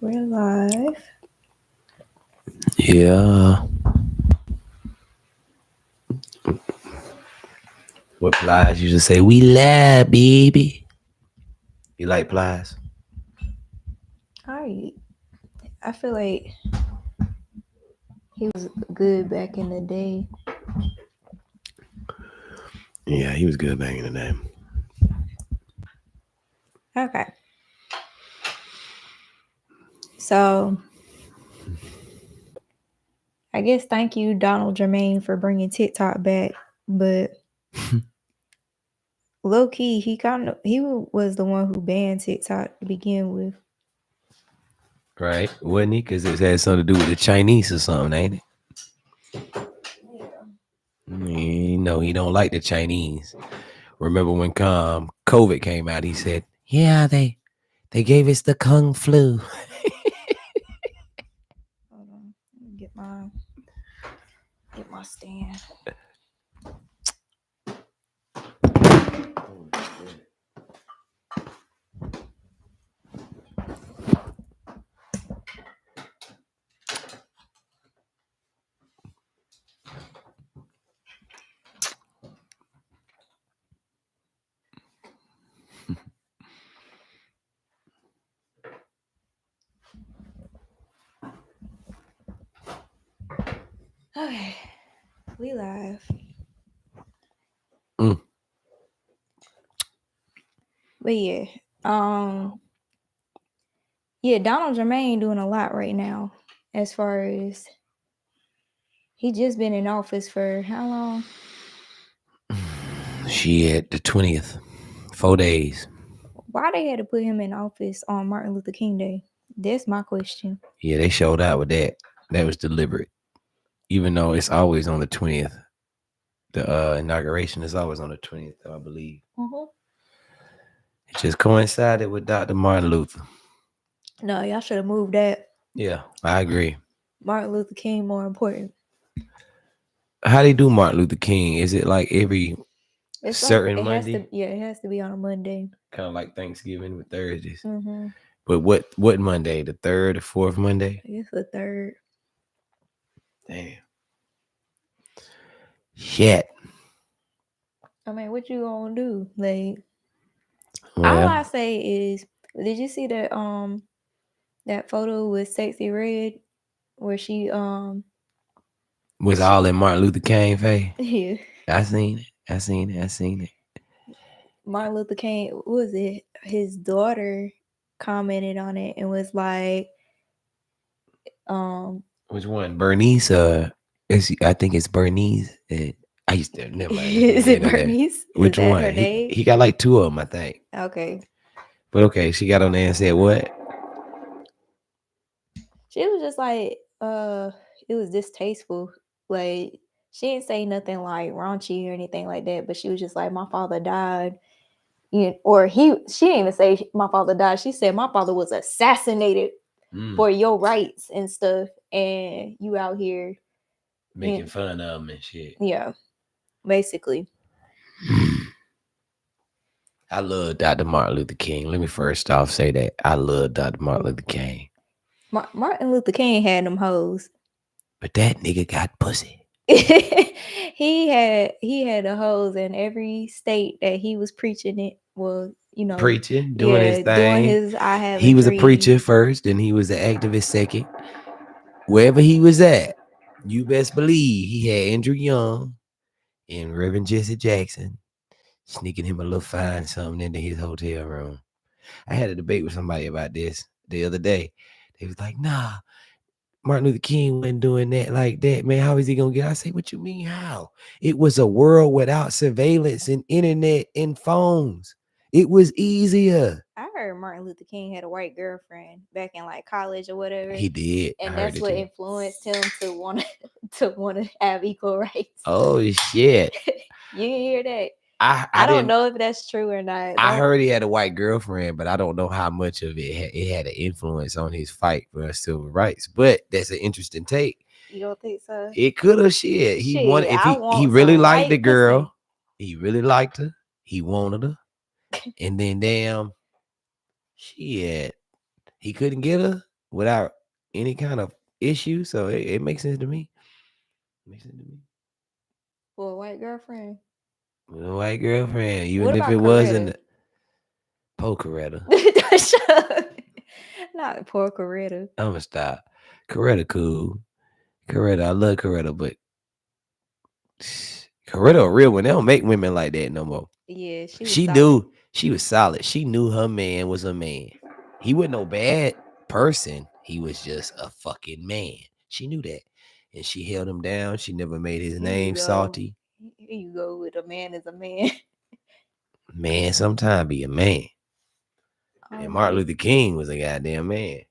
We're live. Yeah. What Plies used to say, we lie, baby. You like Plies? I I feel like he was good back in the day. Yeah, he was good back in the day. Okay. So I guess thank you, Donald Jermaine, for bringing TikTok back. But low key, he was the one who banned TikTok to begin with. Right? Wasn't he? Because it had something to do with the Chinese or something, ain't it? You know, he don't like the Chinese. Remember when COVID came out, he said, yeah, they gave us the Kung flu. Hold on, let me get my stand. Okay, we live. Mm. But yeah, Donald Jermaine doing a lot right now as far as he just been in office for how long? Shit, the 20th. 4 days. Why they had to put him in office on Martin Luther King Day? That's my question. Yeah, they showed out with that. That was deliberate. Even though it's always on the 20th. The inauguration is always on the 20th, I believe. Mm-hmm. It just coincided with Dr. Martin Luther. No, y'all should have moved that. Yeah, I agree. Martin Luther King more important. How they do Martin Luther King? Is it like every It's like certain it has Monday? to. Yeah, it has to be on a Monday. Kind of like Thanksgiving with Thursdays. Mm-hmm. But what Monday? The third or fourth Monday? I guess the third. Damn. Shit. I mean, what you gonna do? Like, all I Well, say is, did you see that photo with Sexy Red where was she all in Martin Luther King face. yeah, I seen it. I seen it. I seen it. Martin Luther King, what was it? His daughter commented on it and was like, um, Which one? Bernice? I think it's Bernice. I used to never mind. That's is neither here it nor there. Bernice? Is Which that one? her He name? he got like two of them, I think. Okay. But okay, she got on there and said what? She was just like, it was distasteful. Like, she didn't say nothing like raunchy or anything like that, but she was just like, my father died. She didn't even say my father died. She said my father was assassinated for your rights and stuff. And you out here Making fun of him and shit. yeah, basically. I love Dr. Martin Luther King. Let me first off say that I love Dr. Martin Luther King. Martin Luther King had them hoes. But that nigga got pussy. he had the hoes in every state that he was preaching it. Well, Preaching, doing his doing thing. his I have He a was a dream. preacher first, then he was an activist second. Wherever he was at, you best believe he had Andrew Young and Reverend Jesse Jackson sneaking him a little fine something into his hotel room. I had a debate with somebody about this the other day. They was like, nah, Martin Luther King wasn't doing that like that, man. How is he gonna get? I say, what you mean? How? It was a world without surveillance and internet and phones. It was easier. I heard Martin Luther King had a white girlfriend back in like college or whatever, He did. I and heard that's it what too. influenced him to want to have equal rights. Oh shit! You didn't hear that? I I don't didn't. know if that's true or not. I Don't heard he had a white girlfriend, but I don't know how much of it had an influence on his fight for civil rights. But that's an interesting take. you don't think so? It could have shit. He wanted Shit, if I he want really some liked the white pussy. girl, he really liked her, he wanted her, and then damn shit, he couldn't get her. without any kind of issue. So it makes sense to me. Makes sense to me. For a white girlfriend. With a white girlfriend, What even if about it wasn't Coretta? Coretta. Shut up. Not poor Coretta. I'ma stop. Coretta cool. Coretta, I love Coretta, but Coretta a real one. They don't make women like that no more. Yeah, she was She solid. knew she was solid. She knew her man was a man. He wasn't no bad person. He was just a fucking man. She knew that. And she held him down. She never made his Here you name go. salty. Here you go with a man is a man. Man, sometime be a man. Oh And Martin my. Luther King was a goddamn man.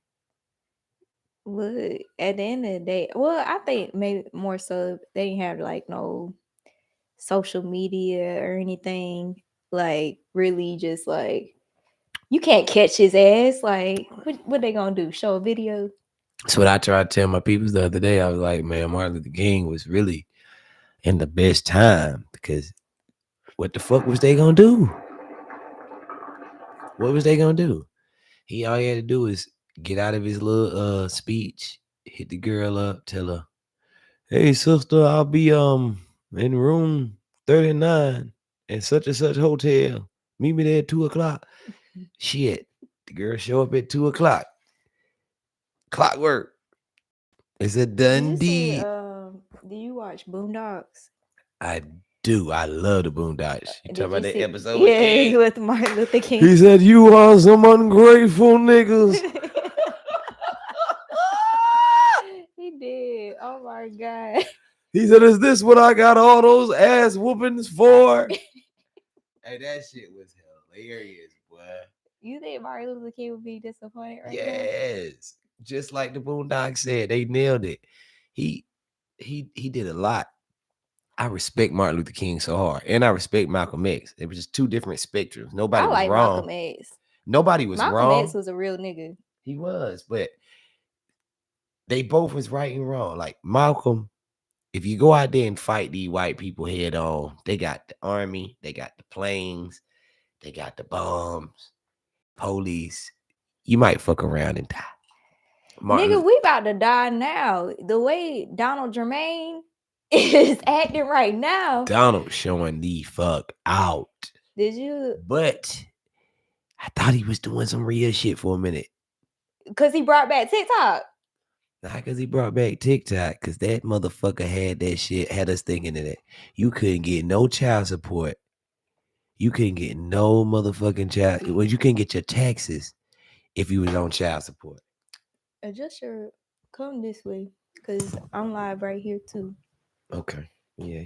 Look, at the end of the day, well, I think maybe more so they didn't have like no social media or anything. Like really, just like you can't catch his ass. Like what they gonna do? Show a video? That's what I tried to tell my people the other day. I was like, man, Martin Luther King was really in the best time because what the fuck was they gonna do? What was they gonna do? He all he had to do is get out of his little speech, hit the girl up, tell her, "Hey sister, I'll be in room 39 in such and such hotel. Meet me there at 2 o'clock." Shit. The girl show up at 2 o'clock. Clockwork. It's a Did done you see? deed. Do you watch Boondocks? I do. I love the Boondocks. You talking Did about you that see? episode with Yeah, Ed? with Martin Luther King. He said, "You are some ungrateful niggas." He did. Oh my god. He said, "Is this what I got all those ass whoopings for?" Hey, that shit was hilarious, boy. You think Martin Luther King would be disappointed right now? Yes. Just like the Boondocks said, they nailed it. He he did a lot. I respect Martin Luther King so hard. And I respect Malcolm X. It was just two different spectrums. Nobody I was like wrong. Malcolm X. Nobody was Malcolm X wrong. was a real nigga. He was, but they both was right and wrong. Like Malcolm, if you go out there and fight these white people head on, they got the army, they got the planes, they got the bombs, police. You might fuck around and die. Nigga, Martin we about to die now. The way Donald Jermaine is acting right now. Donald showing the fuck out. Did you? But I thought he was doing some real shit for a minute. Because he brought back TikTok. Not because he brought back TikTok, because that motherfucker had that shit, had us thinking of that. You couldn't get no child support. You couldn't get no motherfucking child. Well, you couldn't get your taxes if you was on child support. Adjust your come this way. Because I'm live right here too. Okay. Yeah.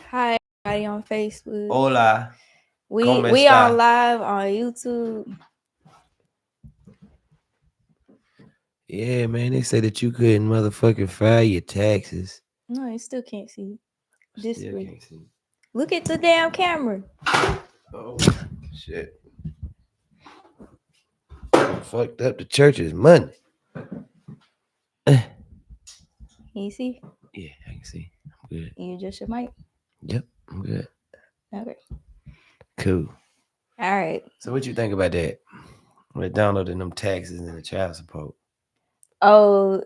Hi, everybody on Facebook. Hola. We are live on YouTube. Yeah, man. They say that you couldn't motherfucking file your taxes. No, you still can't see. This Still way. can't see. Look at the damn camera. Oh, shit. Fucked up the church's money. You see? Yeah, I can see. I'm good. You adjust your mic. Yep, I'm good. Okay. Cool. All right. So what you think about that? With downloading them taxes and the child support. Oh,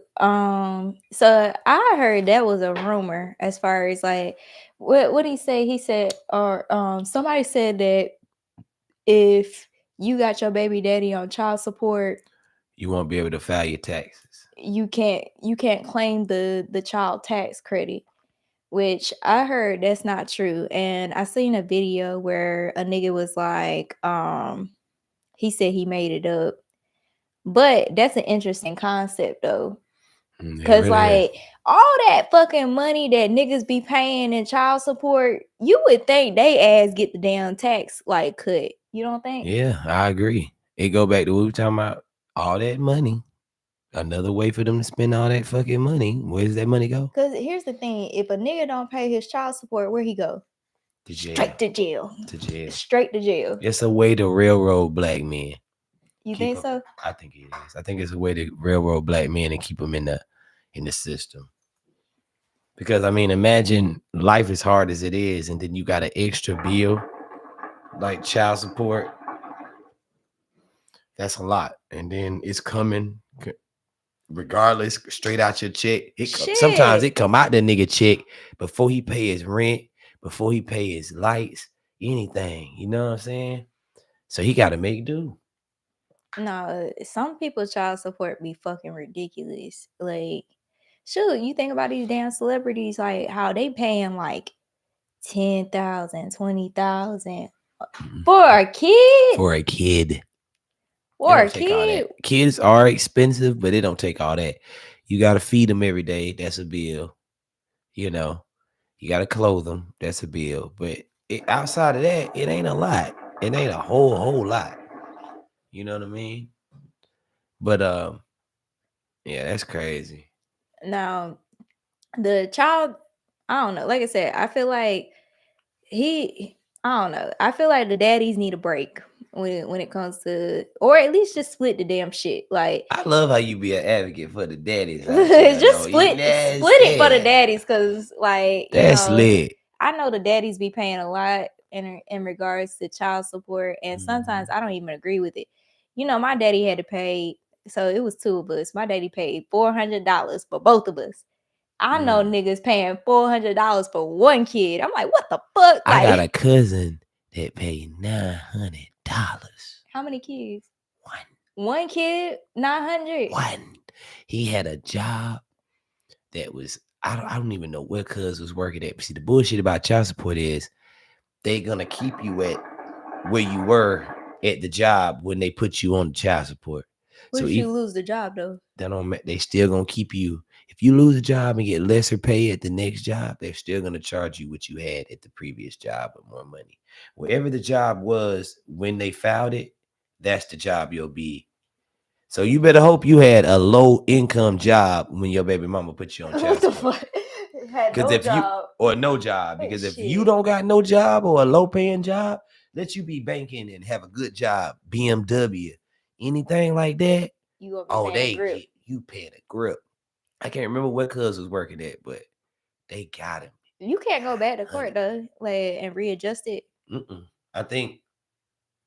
so I heard that was a rumor as far as like what he say? He said, or somebody said that if you got your baby daddy on child support, You won't be able to file your taxes. you can't claim the child tax credit, which I heard that's not true. And I seen a video where a nigga was like, he said he made it up. But that's an interesting concept though. Cause Really like all that fucking money that niggas be paying in child support, you would think they ass get the damn tax like cut. You don't think? Yeah, I agree. It go back to what we were talking about. All that money. Another way for them to spend all that fucking money. Where does that money go? Cause here's the thing: if a nigga don't pay his child support, where he go? To jail. Straight to jail. To jail. Straight to jail. It's a way to railroad black men. You think so? I think it is. I think it's a way to railroad black men and keep them in the system. Because I mean, imagine life as hard as it is, and then you got an extra bill like child support. That's a lot, and then it's coming. regardless, straight out your check. Sometimes Shit. it come out the nigga check before he pay his rent, before he pay his lights, anything. You know what I'm saying? So he got to make do. No, some people's child support be fucking ridiculous. Like, shoot, you think about these damn celebrities, like how they paying like 10,000, 20,000 for a kid. For a kid. It For a don't take all that. kid. Kids are expensive, but it don't take all that. You got to feed them every day. That's a bill. You know, you got to clothe them. That's a bill. But outside of that, it ain't a lot. It ain't a whole lot. You know what I mean? But yeah, that's crazy. Now, the child, I don't know. Like I said, I feel like I don't know. I feel like the daddies need a break when it comes to, or at least just split the damn shit. Like, I love how you be an advocate for the daddies out here. just Though. split That's split it for the yeah. daddies, cause like That's lit. I know the daddies be paying a lot in regards to child support, and sometimes I don't even agree with it. My daddy had to pay, so it was two of us. My daddy paid $400 for both of us. I know niggas paying $400 for one kid. I'm like, what the fuck? I got a Like, cousin that paid $900. how many kids? One. One kid, 900. One. He had a job that was I don't even know where cuz was working at. But see, the bullshit about child support is they gonna keep you at where you were at the job when they put you on the child support. What So if if you lose the job though? they still gonna keep you. If you lose a job and get lesser pay at the next job, they're still gonna charge you what you had at the previous job with more money. Wherever the job was when they filed it, that's the job you'll be. So you better hope you had a low income job when your baby mama put you on child What the support. fuck? Had Because no if you job. or no job, because if you Shit. don't got no job or a low paying job, let you be banking and have a good job, BMW, anything like that. You gonna be Oh, paying they grip. get you paying a grip. I can't remember what cuz was working at, but they got him. You can't go back to court though, like and readjust it. I think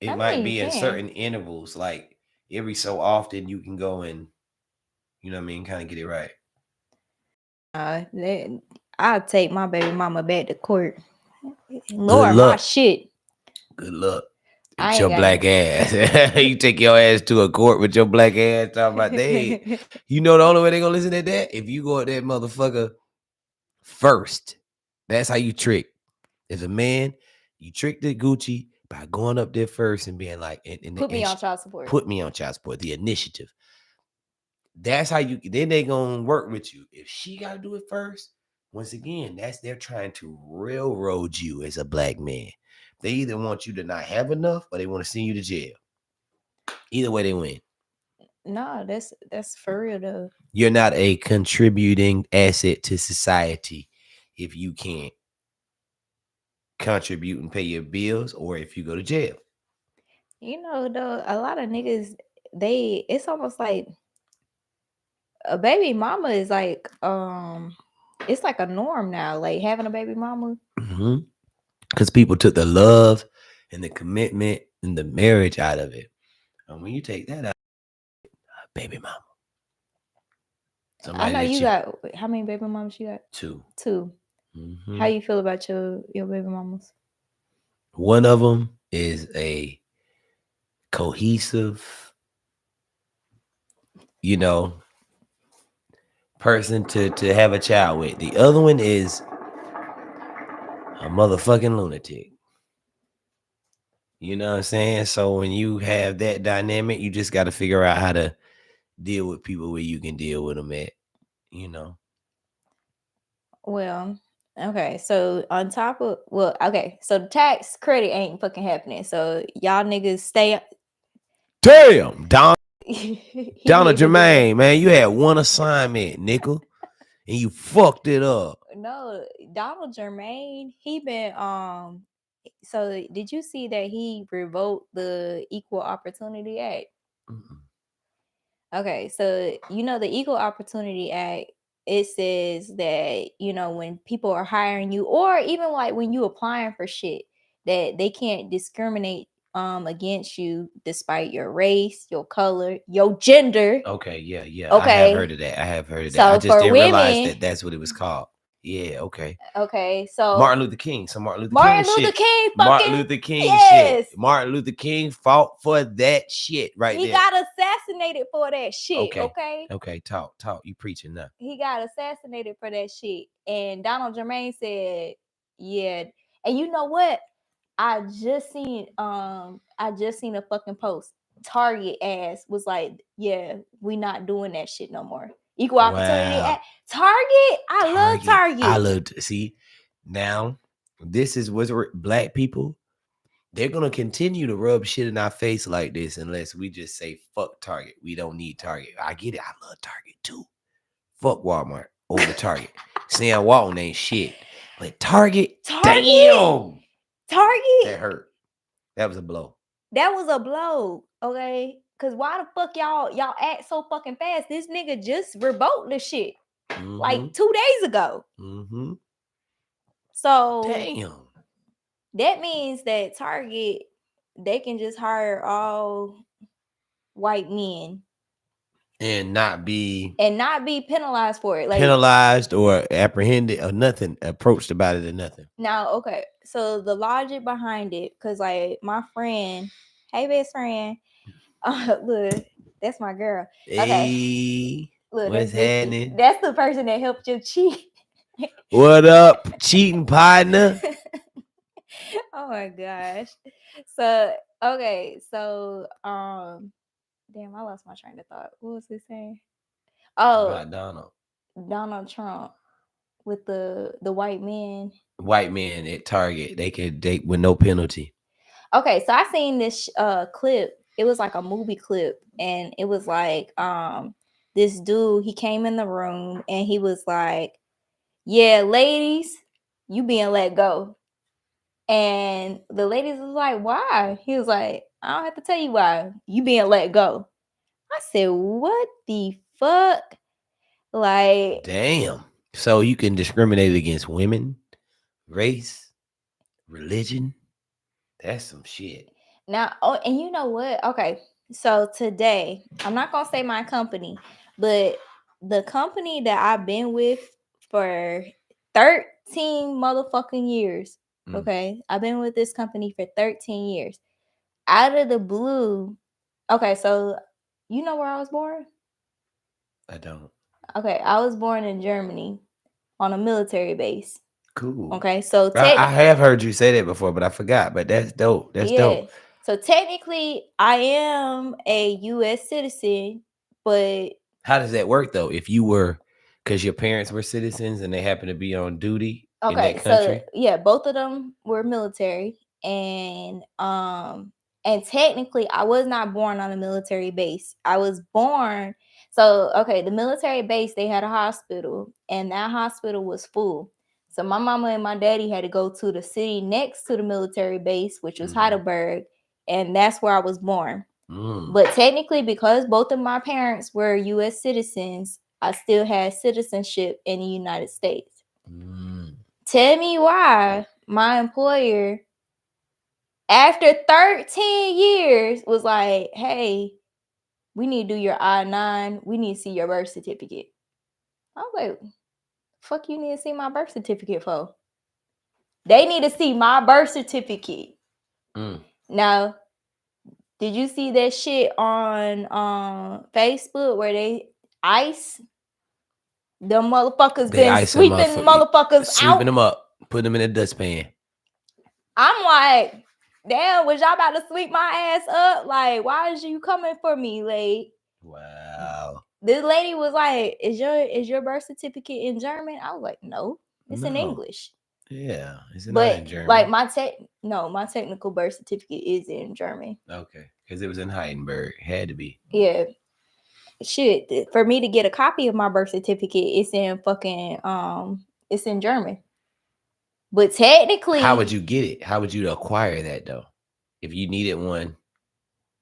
it I might mean, you be in can. certain intervals, like every so often you can go and you know what I mean, kind of get it right. I'll take my baby mama back to court. Good Lord, my luck. shit. Good luck. I It's ain't your got black ass. You take your ass to a court with your black ass talking about they. You know the only way they gonna listen to that if you go at that motherfucker first. That's how you trick. As a man, you trick the Gucci by going up there first and being like, Put me on child support. put me on child support. The initiative. That's how you. Then they gonna work with you. If she gotta do it first, once again, they're trying to railroad you as a black man. They either want you to not have enough or they want to send you to jail. Either way, they win. No, that's for real though. You're not a contributing asset to society if you can't contribute and pay your bills or if you go to jail. Though, a lot of niggas, it's almost like a baby mama is like, it's like a norm now, like having a baby mama. Because people took the love and the commitment and the marriage out of it. And when you take that out, baby mama. I know you got, how many baby mamas you got? Two. How you feel about your baby mamas? One of them is a cohesive, person to have a child with. The other one is a motherfucking lunatic. You know what I'm saying? So when you have that dynamic, you just got to figure out how to deal with people where you can deal with them at, Well, okay. So on top of, okay. So the tax credit ain't fucking happening. So y'all niggas stay. Damn, Donna He Jermaine, man, you had one assignment, nickel, and you fucked it up. No, Donald Jermaine, he been so did you see that he revoked the Equal Opportunity Act? Okay, so the Equal Opportunity Act, it says that when people are hiring you, or even like when you applying for shit, that they can't discriminate against you despite your race, your color, your gender. Okay, yeah. I have heard Okay. of that. I have heard of that. I So just for didn't realize women, that that's what it was called. Yeah, okay. okay, so Martin Luther King. Some Martin Luther King Martin Luther shit. King Martin fucking, Luther King shit. yes. Martin Luther King fought for that shit right He there. got assassinated for that shit, Okay. okay? Okay, talk. You preaching now. He got assassinated for that shit. And Donald Jermaine said, yeah. And you know what? I just seen a fucking post. Target ass was like, yeah, we not doing that shit no more. Equal opportunity Wow. at Target. I love I Target. love to see. Now, this is what's black people. They're gonna continue to rub shit in our face like this unless we just say fuck Target. We don't need Target. I get it. I love Target too. Fuck Walmart over Target. Sam Walton ain't shit. But Target, damn. Target. That hurt. That was a blow. That was a blow, okay? Cause why the fuck y'all act so fucking fast? This nigga just revoked the shit like 2 days ago. Mm-hmm. So Damn. that means that Target, they can just hire all white men And not be penalized for it. Like, penalized or apprehended or nothing, approached about it or nothing. now, okay, so the logic behind it, because like my friend, hey best friend, look, that's my girl. Okay, Hey, look, what's that's Vicky. happening? That's the person that helped you cheat. What up, cheating partner? Oh my gosh. So okay, so damn, I lost my train of thought. What was he saying? Oh, About Donald. Donald Trump with the white men. White men at Target, they could date with no penalty. Okay, so I seen this clip. It was like a movie clip, and it was like this dude, he came in the room and he was like, yeah, ladies, you being let go. And the ladies was like, why? He was like, I don't have to tell you why. You being let go. I said, what the fuck? Like, Damn. So you can discriminate against women, race, religion. That's some shit. now, oh, and you know what? Okay, so today, I'm not gonna say my company, but the company that I've been with for 13 motherfucking years. Okay, I've been with this company for 13 years. Out of the blue, okay, so you know where I was born? I don't. Okay, I was born in Germany on a military base. Cool. Okay, so I have heard you say that before, but I forgot. But that's dope. That's yeah. dope. So technically, I am a U.S. citizen, but How does that work though? If you were, because your parents were citizens and they happen to be on duty in okay. that So country. yeah, both of them were military, and technically, I was not born on a military base. I was born. So okay, the military base, they had a hospital, and that hospital was full. So my mama and my daddy had to go to the city next to the military base, which was Heidelberg, and that's where I was born. But technically, because both of my parents were U.S. citizens, I still had citizenship in the United States. Tell me why my employer, after 13 years, was like, hey, we need to do your I-9. We need to see your birth certificate. I was like, fuck you need to see my birth certificate for? They need to see my birth certificate. Now, did you see that shit on Facebook where they ICE? The motherfuckers They been ice them sweeping motherfuckers sweeping out. them up, put them in a dustpan. I'm like, damn, was y'all about to sweep my ass up? Like, why is you coming for me? Like, wow. This lady was like, is your birth certificate in German? I was like, no, it's in English. Yeah, is it not But in German? like my technical birth certificate is in German. Okay, because it was in Heidelberg. Had to be. Yeah. Shit. For me to get a copy of my birth certificate, it's in fucking it's in German. But technically, how would you get it? How would you acquire that though? If you needed one,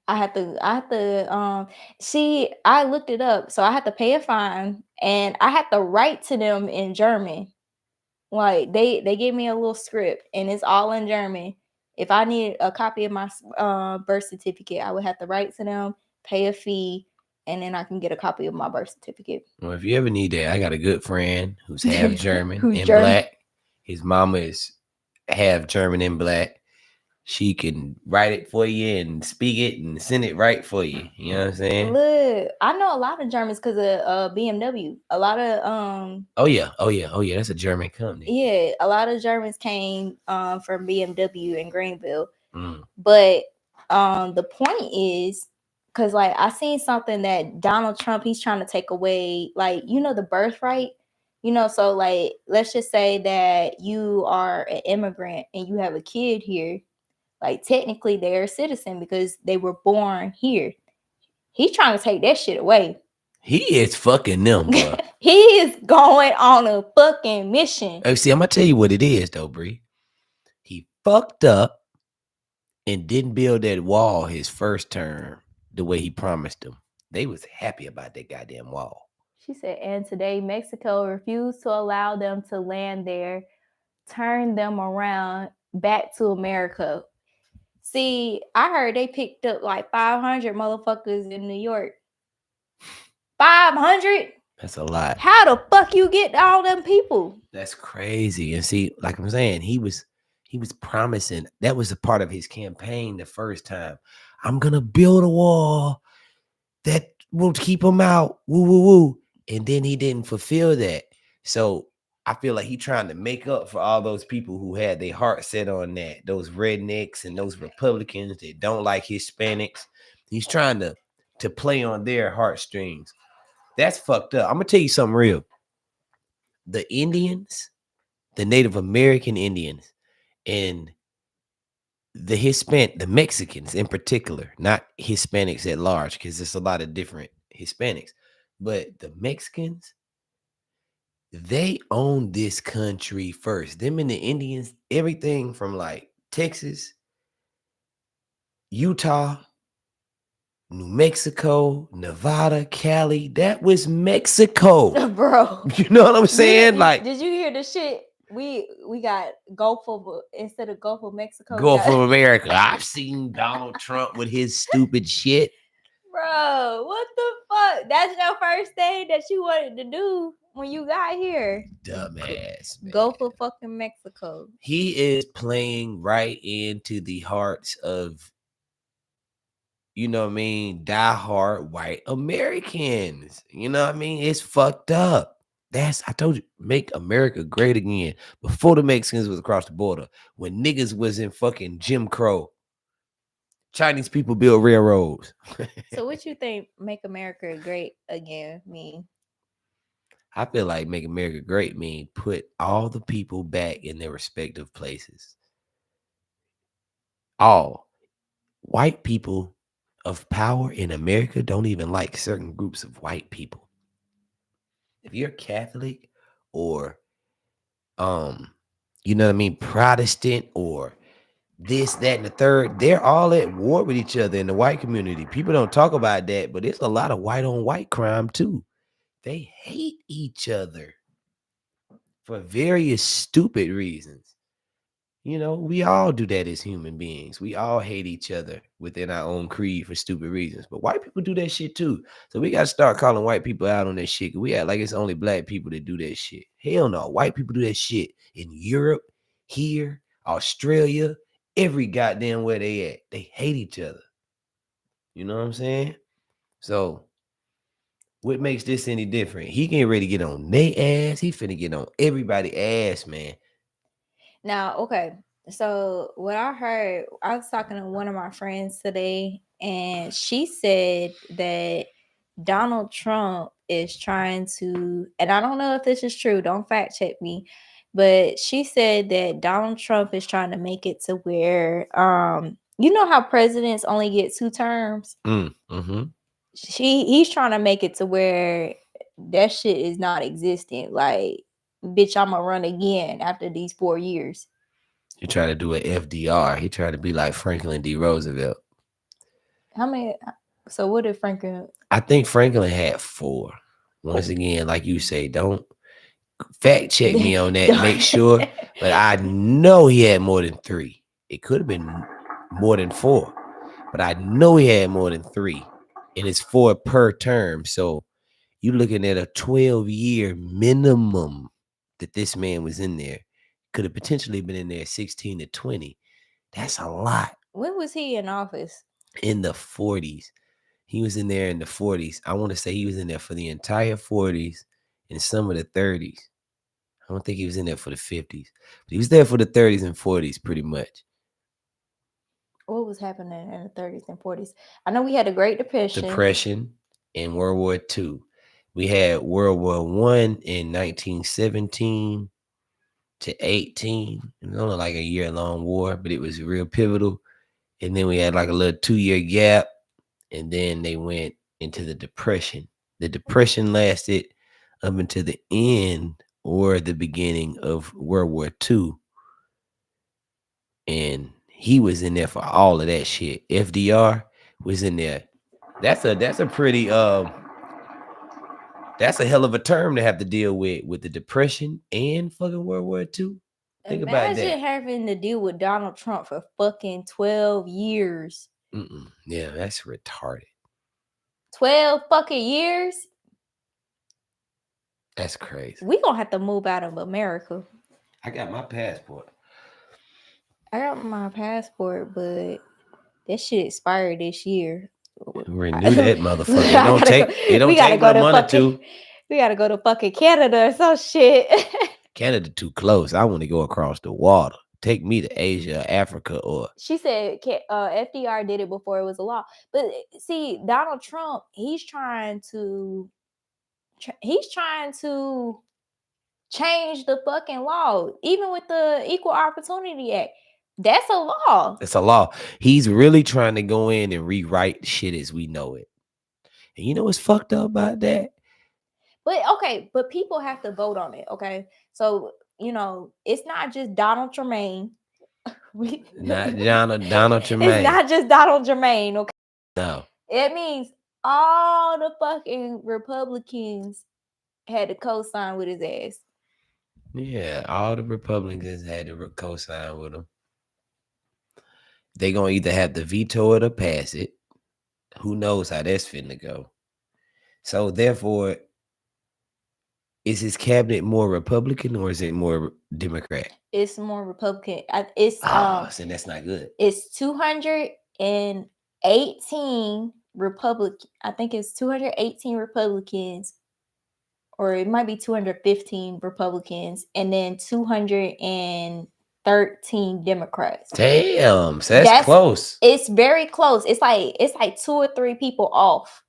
I have to see, I looked it up. So I had to pay a fine and I had to write to them in German. Like they gave me a little script and it's all in German. If I need a copy of my birth certificate, I would have to write to them, pay a fee, and then I can get a copy of my birth certificate. Well, if you ever need that, I got a good friend who's half German Who's and German? black. His mama is half German and black. She can write it for you and speak it and send it right for you. You know what I'm saying? Look, I know a lot of Germans because of BMW. A lot of Oh yeah, oh yeah, oh yeah. That's a German company. yeah, a lot of Germans came from BMW in Greenville. Mm. But the point is, because like I seen something that Donald Trump, he's trying to take away, like, you know, the birthright. You know, so like let's just say that you are an immigrant and you have a kid here. Like technically they're a citizen because they were born here. He's trying to take that shit away. He is fucking them, bro. He is going on a fucking mission. See, I'm gonna tell you what it is, though, Bree. He fucked up and didn't build that wall his first term the way he promised them. They was happy about that goddamn wall. She said, and today Mexico refused to allow them to land there, turn them around back to America. See, I heard they picked up like 500 motherfuckers in New York. 500? That's a lot. How the fuck you get all them people? That's crazy. And see, like I'm saying, he was promising. That was a part of his campaign the first time. I'm gonna build a wall that will keep them out. Woo woo woo. And then he didn't fulfill that. So I feel like he trying to make up for all those people who had their heart set on that. Those rednecks and those Republicans that don't like Hispanics. He's trying to play on their heartstrings. That's fucked up. I'm gonna tell you something real. The Indians, the Native American Indians, and the Mexicans in particular, not Hispanics at large, because there's a lot of different Hispanics, but the Mexicans, they own this country first. Them and the Indians, everything from like Texas, Utah, New Mexico, Nevada, Cali, that was Mexico. Bro. You know what I'm saying? Like, did you hear the shit? We got Gulf of, instead of Gulf of Mexico. Gulf of America. I've seen Donald Trump with his stupid shit. Bro, what the fuck? That's your first thing that you wanted to do when you got here. Dumbass, man. Go for fucking Mexico. He is playing right into the hearts of, you know what I mean, diehard white Americans. You know what I mean? It's fucked up. I told you, make America great again. Before the Mexicans was across the border, when niggas was in fucking Jim Crow, Chinese people built railroads. So what you think make America great again mean? I feel like make America great mean put all the people back in their respective places. All white people of power in America don't even like certain groups of white people. If you're Catholic or you know what I mean, Protestant or this, that, and the third, they're all at war with each other in the white community. People don't talk about that, but there's a lot of white on white crime too. They hate each other for various stupid reasons. You know, we all do that as human beings. We all hate each other within our own creed for stupid reasons. But white people do that shit too. So we got to start calling white people out on that shit. We act like it's only black people that do that shit. Hell no. White people do that shit in Europe, here, Australia, every goddamn where they at. They hate each other. You know what I'm saying? So what makes this any different? He getting ready to get on their ass. He finna get on everybody's ass, man. Now, okay. So what I heard, I was talking to one of my friends today, and she said that Donald Trump is trying to, and I don't know if this is true, don't fact check me, but she said that Donald Trump is trying to make it to where you know how presidents only get 2 terms? Mm-hmm. He's trying to make it to where that shit is not existent. Like, bitch, I'm gonna run again after these 4 years. He tried to do an FDR. He tried to be like Franklin D. Roosevelt. How many? So what did Franklin? I think Franklin had 4. Once again, like you say, don't fact check me on that. Make sure, but I know he had more than 3. It could have been more than 4, but I know he had more than 3, and it's 4 per term. So you're looking at a 12-year minimum that this man was in there. Could have potentially been in there 16 to 20. That's a lot. When was he in office? In the 40s. He was in there in the 40s. I want to say he was in there for the entire 40s and some of the 30s. I don't think he was in there for the 50s, but he was there for the 30s and 40s pretty much. What was happening in the 30s and 40s? I know we had a Great Depression and World War II. We had World War One in 1917 to 18. It was only like a year-long war, but it was real pivotal. And then we had like a little 2-year gap, and then they went into the Depression. The Depression lasted up until the end or the beginning of World War II. And he was in there for all of that shit. FDR was in there. That's a pretty that's a hell of a term to have to deal with the Depression and fucking World War II. Think about that. Imagine having to deal with Donald Trump for fucking 12 years. Yeah, that's retarded. 12 fucking years? That's crazy. We gonna have to move out of America. I got my passport. I got my passport, but that shit expired this year. Renew that motherfucker. It don't take no money to. We gotta go to fucking Canada or some shit. Canada too close. I want to go across the water. Take me to Asia, Africa, or. She said FDR did it before it was a law. But see, Donald Trump, he's trying to change the fucking law, even with the Equal Opportunity Act. That's a law. It's a law. He's really trying to go in and rewrite shit as we know it. And you know what's fucked up about that? But people have to vote on it, okay? So, it's not just Donald Jermaine. Not Donald Jermaine. It's not just Donald Jermaine, okay? No. It means all the fucking Republicans had to co-sign with his ass. Yeah, all the Republicans had to co-sign with him. They gonna either have to veto it or pass it. Who knows how that's finna go? So therefore, is his cabinet more Republican or is it more Democrat? It's more Republican. So that's not good. It's 218 Republican. I think it's 218 Republicans, or it might be 215 Republicans, and then 213 Democrats. Damn, so that's close. It's very close. It's like 2 or 3 people off.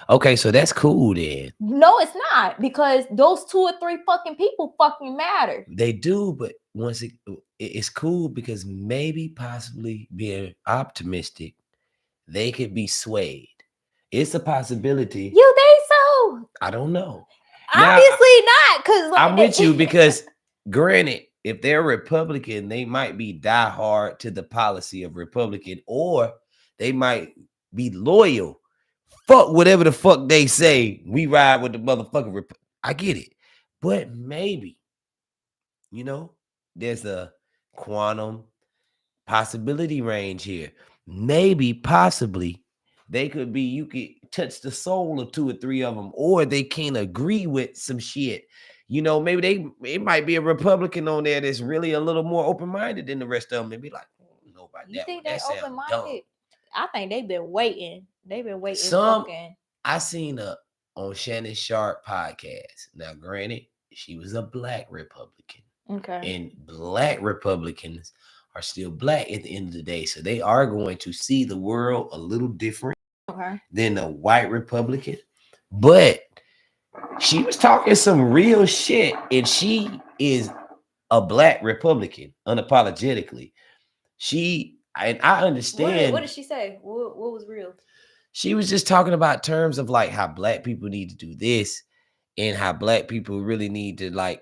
Okay, so that's cool then. No, it's not, because those 2 or 3 fucking people fucking matter. They do, but once it's cool because maybe possibly being optimistic, they could be swayed. It's a possibility. You think so? I don't know. Obviously not, because I'm with you because granted, if they're Republican, they might be diehard to the policy of Republican, or they might be loyal. Fuck whatever the fuck they say. We ride with the motherfucking I get it. But maybe, there's a quantum possibility range here. Maybe, possibly, they could be, you could touch the soul of 2 or 3 of them, or they can't agree with some shit. Maybe it might be a Republican on there that's really a little more open-minded than the rest of them. They be like, I don't know about you that. think That they open-minded? I think they've been waiting. I seen on Shannon Sharp podcast. Now, granted, she was a black Republican. Okay. And black Republicans are still black at the end of the day. So they are going to see the world a little different than a white Republican. But she was talking some real shit, and she is a black Republican, unapologetically. I understand. What did she say? What was real? She was just talking about terms of like how black people need to do this and how black people really need to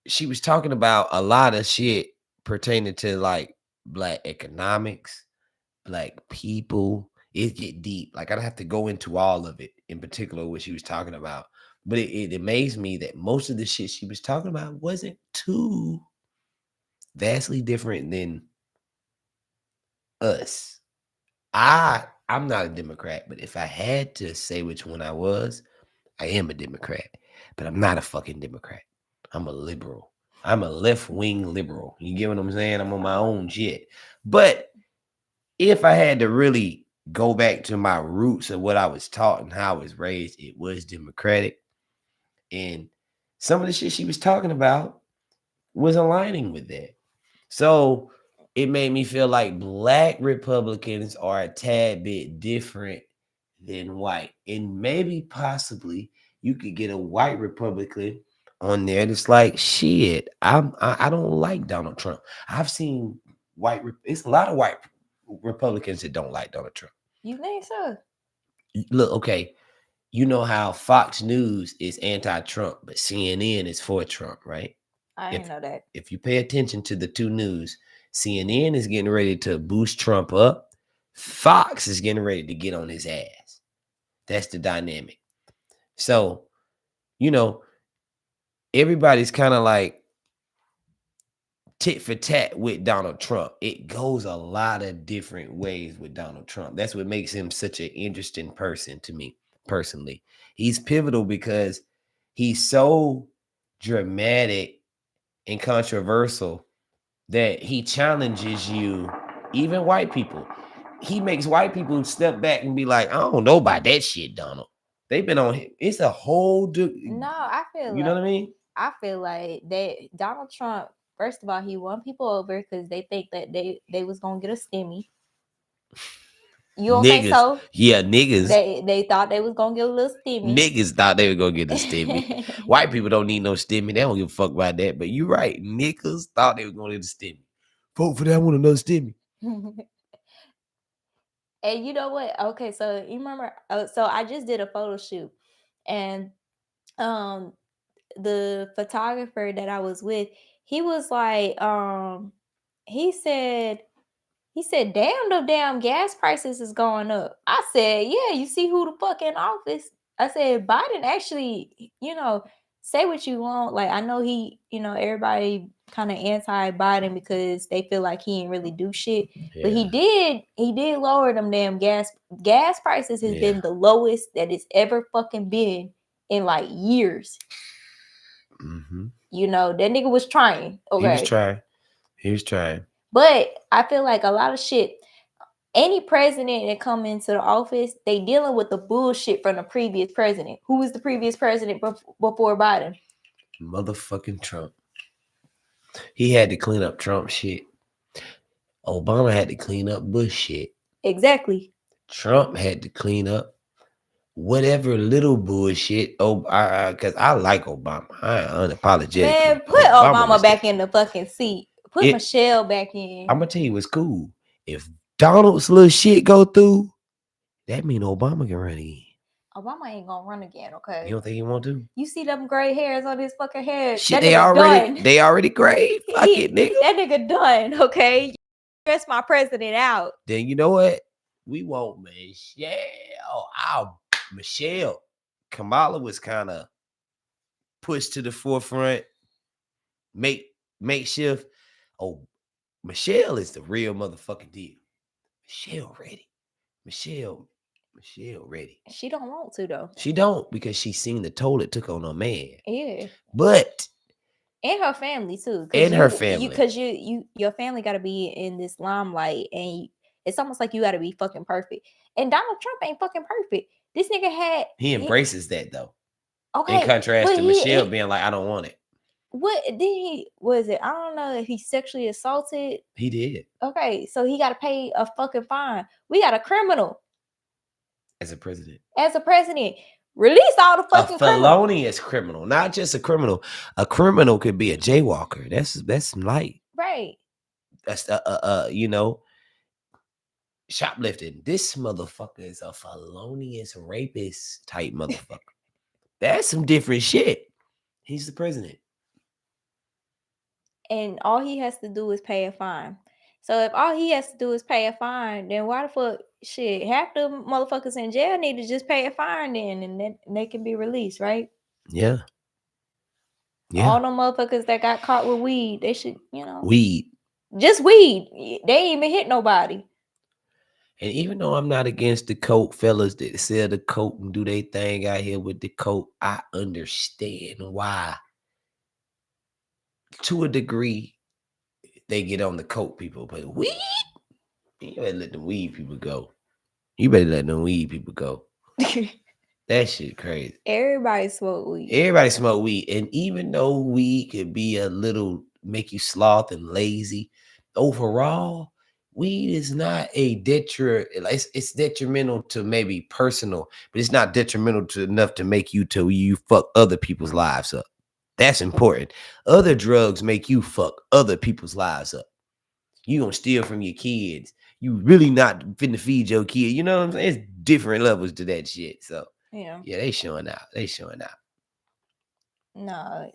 she was talking about a lot of shit pertaining to like black economics, black people. It get deep. Like I don't have to go into all of it in particular what she was talking about. But it amazed me that most of the shit she was talking about wasn't too vastly different than us. I'm not a Democrat, but if I had to say which one I was, I am a Democrat. But I'm not a fucking Democrat. I'm a liberal. I'm a left-wing liberal. You get what I'm saying? I'm on my own shit. But if I had to really go back to my roots of what I was taught and how I was raised, it was Democratic. And some of the shit she was talking about was aligning with that. So it made me feel like black Republicans are a tad bit different than white. And maybe possibly you could get a white Republican on there that's like, shit, I don't like Donald Trump. I've seen it's a lot of white Republicans that don't like Donald Trump. You think so? Look, okay, you know how Fox News is anti-Trump, but CNN is for Trump, right? I If didn't know that. if you pay attention to the two news, CNN is getting ready to boost Trump up. Fox is getting ready to get on his ass. That's the dynamic. So, you know, everybody's kind of like tit for tat with Donald Trump. It goes a lot of different ways with Donald Trump. That's what makes him such an interesting person to me personally. He's pivotal because he's so dramatic and controversial that he challenges you, even white people. He makes white people step back and be like, I don't know about that shit, Donald. They've been on him. It's a whole No, I feel you know like what I mean? that Donald Trump. First of all, he won people over because they think that they was gonna get a stimmy. You don't think Niggas. so? Yeah, niggas. They thought they was gonna get a little stimmy. Niggas thought they were gonna get a stimmy. White people don't need no stimmy. They don't give a fuck about that. But you're right. Niggas thought they were gonna get a stimmy. Vote for that. I want another stimmy. And you know what? Okay, so you remember? So I just did a photo shoot, and um, the photographer that I was with, he was like, he said, damn, the damn gas prices is going up. I said, yeah, you see who the fuck in office? I said, Biden actually, say what you want. Like, I know everybody kind of anti-Biden because they feel like he ain't really do shit. Yeah. But he did lower them damn gas prices has been the lowest that it's ever fucking been in like years. Mm-hmm. That nigga was trying. Okay. He was trying. But I feel like a lot of shit, any president that come into the office, they dealing with the bullshit from the previous president. Who was the previous president before Biden? Motherfucking Trump. He had to clean up Trump shit. Obama had to clean up Bush shit. Exactly. Trump had to clean up whatever little bullshit. Oh, because I like Obama. I unapologetically. Man, put Obama back in the fucking seat. Put Michelle back in. I'm gonna tell you what's cool. If Donald's little shit go through, that mean Obama can run again. Obama ain't gonna run again, okay? You don't think he want to? You see them gray hairs on his fucking head? Shit, they already gray. Fuck it, nigga. That nigga done, okay? Stress my president out. Then you know what? We want Michelle. Kamala was kind of pushed to the forefront. Makeshift. Oh, Michelle is the real motherfucking deal. Michelle ready. Michelle ready. She don't want to though. She don't, because she seen the toll it took on her man. Yeah. But and her family too. And her family. Because your family got to be in this limelight, and it's almost like you got to be fucking perfect. And Donald Trump ain't fucking perfect. This nigga he embraces that though. Okay. In contrast to Michelle being like, I don't want it. What did he? Was it? I don't know if he sexually assaulted. He did. Okay, so he got to pay a fucking fine. We got a criminal as a president. Release all the fucking felonious criminal, not just a criminal. A criminal could be a jaywalker. That's light. Right. That's shoplifting. This motherfucker is a felonious rapist type motherfucker. That's some different shit. He's the president. And all he has to do is pay a fine. So if all he has to do is pay a fine, then why the fuck shit? Half the motherfuckers in jail need to just pay a fine then, and then they can be released, right? Yeah. All them motherfuckers that got caught with weed, they should, Weed. Just weed. They ain't even hit nobody. And even though I'm not against the coke fellas that sell the coke and do their thing out here with the coke, I understand why, to a degree, they get on the coke people. But weed, you better let the weed people go. You better let them weed people go. That shit crazy. Everybody smoke weed. Everybody smoke weed, and even though weed could be a little make you sloth and lazy, overall, weed is not a detriment. It's detrimental to maybe personal, but it's not detrimental to enough to make you to you fuck other people's lives up. That's important. Other drugs make you fuck other people's lives up. You gonna steal from your kids. You really not finna feed your kid. You know what I'm saying? It's different levels to that shit. So Yeah. yeah, they showing out. They showing out. No,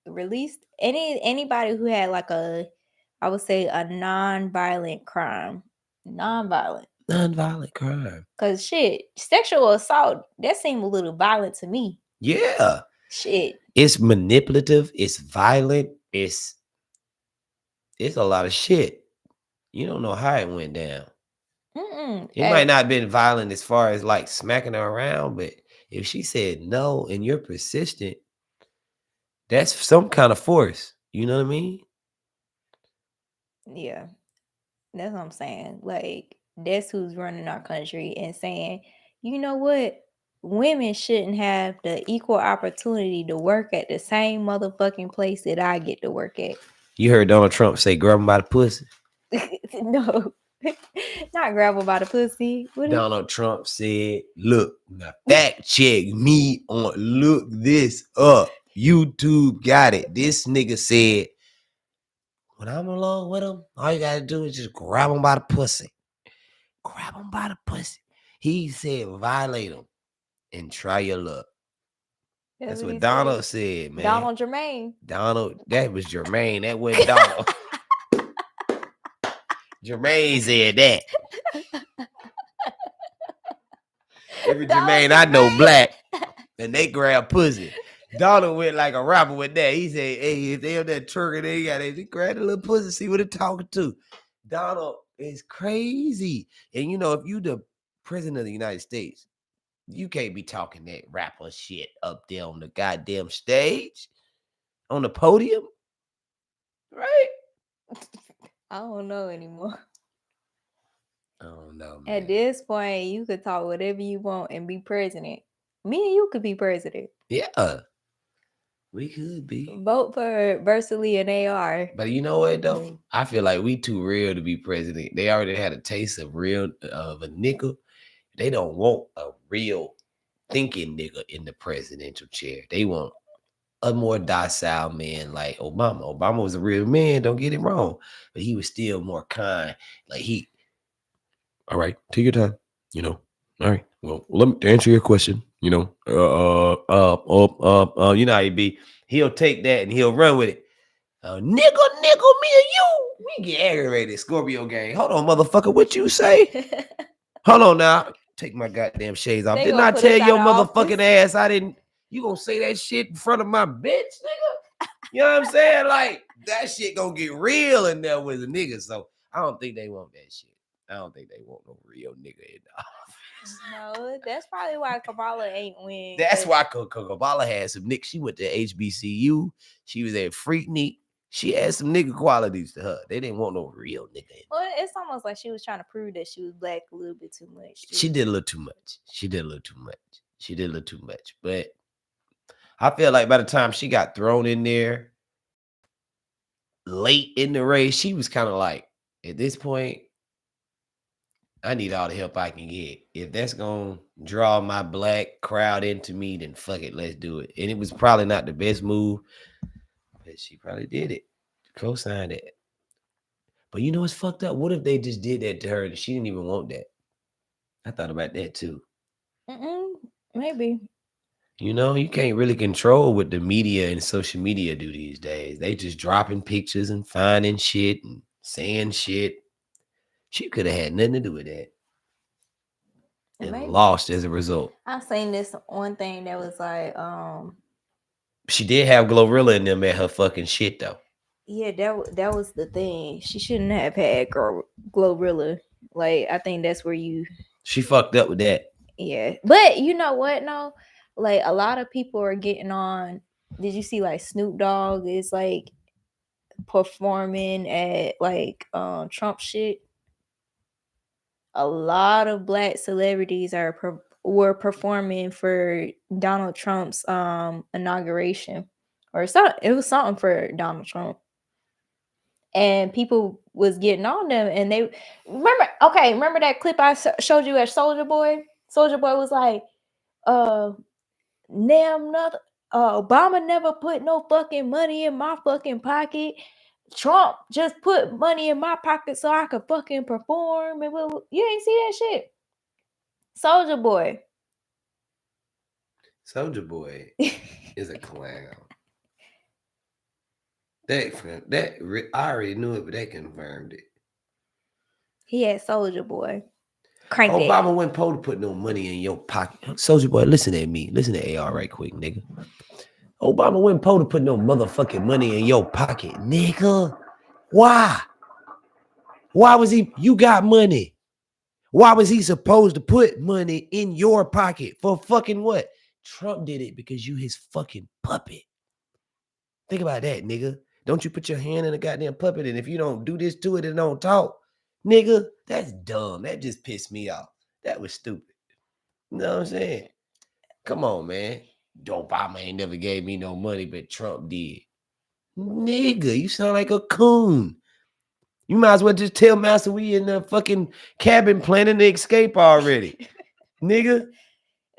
released anybody who had like I would say a non-violent crime, non-violent. Non-violent crime. Cause shit, sexual assault that seemed a little violent to me. Yeah. Shit. It's manipulative. It's violent. It's a lot of shit. You don't know how it went down. It might not have been violent as far as like smacking her around, but if she said no and you're persistent, that's some kind of force. You know what I mean? Yeah, that's what I'm saying. Like that's who's running our country and saying, you know what? Women shouldn't have the equal opportunity to work at the same motherfucking place that I get to work at. You heard Donald Trump say, "Grab him by the pussy." No, not grab her by the pussy. Donald Trump said, "Look, now fact check me on. Look this up. YouTube got it. This nigga said, when I'm along with him, all you gotta do is just grab him by the pussy. Grab him by the pussy." He said, "Violate him and try your luck." That's what Donald said, man. Donald Jermaine. Donald, that was Jermaine. That wasn't Donald. Jermaine said that. Every Jermaine I know black, and they grab pussy. Donald went like a rapper with that. He said, "Hey, if they on that trigger, they grab the little pussy, see what it talking to." Donald is crazy. And you know, if you the president of the United States, you can't be talking that rapper shit up there on the goddamn stage, on the podium, right? I don't know anymore. I don't know, man. At this point, you could talk whatever you want and be president. Me and you could be president. Yeah, we could be. Vote for Versally and AR. But you know what though? I feel like we too real to be president. They already had a taste of real of a nigga. They don't want a real thinking nigga in the presidential chair. They want a more docile man like Obama. Obama was a real man, don't get it wrong. But he was still more kind. Like all right, take your time, you know. All right. Well, let me answer your question. You know, you know how he be. He'll take that and he'll run with it. Nigga, me and you, we get aggravated. Scorpio gang. Hold on, motherfucker. What you say? Hold on now. Take my goddamn shades off. Didn't I tell your motherfucking ass I didn't? You gonna say that shit in front of my bitch, nigga? You know what I'm saying? Like that shit gonna get real in there with a nigga. So I don't think they want that shit. I don't think they want no real nigga in the office. No, that's probably why Kamala ain't win. That's why Kamala had some niggas. She went to HBCU. She was at Freaknik. She had some nigga qualities to her. They didn't want no real nigga in. Well, it's almost like she was trying to prove that she was black a little bit too much. She did a little too much. She did a little too much. But I feel like by the time she got thrown in there late in the race, she was kind of like, at this point, I need all the help I can get. If that's going to draw my black crowd into me, then fuck it, let's do it. And it was probably not the best move, but she probably did it. Co-signed it. But you know what's fucked up? What if they just did that to her and she didn't even want that? I thought about that too. Maybe. You know, you can't really control what the media and social media do these days. They just dropping pictures and finding shit and saying shit. She could have had nothing to do with that. And maybe lost as a result. I seen this one thing that was like, she did have Glorilla in them at her fucking shit though. Yeah, that was the thing. She shouldn't have had Glorilla. Like I think that's where you, She fucked up with that. yeah. But you know what? No, like a lot of people are getting on. Did you see like Snoop Dogg is like performing at like Trump shit? A lot of black celebrities were performing for Donald Trump's inauguration, or something. It was something for Donald Trump, and people was getting on them, and they remember. Okay, remember that clip I showed you at Soldier Boy? Soldier Boy was like, uh, "Damn, nothing. Obama never put no fucking money in my fucking pocket. Trump just put money in my pocket so I could fucking perform." And you ain't see that shit. Soldier Boy. Soldier Boy is a clown. I already knew it, but they confirmed it. He had Soldier Boy. Crank that. Obama wasn't supposed to put no money in your pocket. Soldier Boy, listen at me. Listen to AR right quick, nigga. Obama wasn't supposed to put no motherfucking money in your pocket, nigga. Why? Why was he? You got money. Why was he supposed to put money in your pocket for fucking what? Trump did it because you his fucking puppet. Think about that, nigga. Don't you put your hand in a goddamn puppet, and if you don't do this to it and don't talk, nigga, that's dumb. That just pissed me off. That was stupid. You know what I'm saying? Come on, man. Obama ain't never gave me no money, but Trump did. Nigga, you sound like a coon. You might as well just tell Master we in the fucking cabin planning to escape already. Nigga.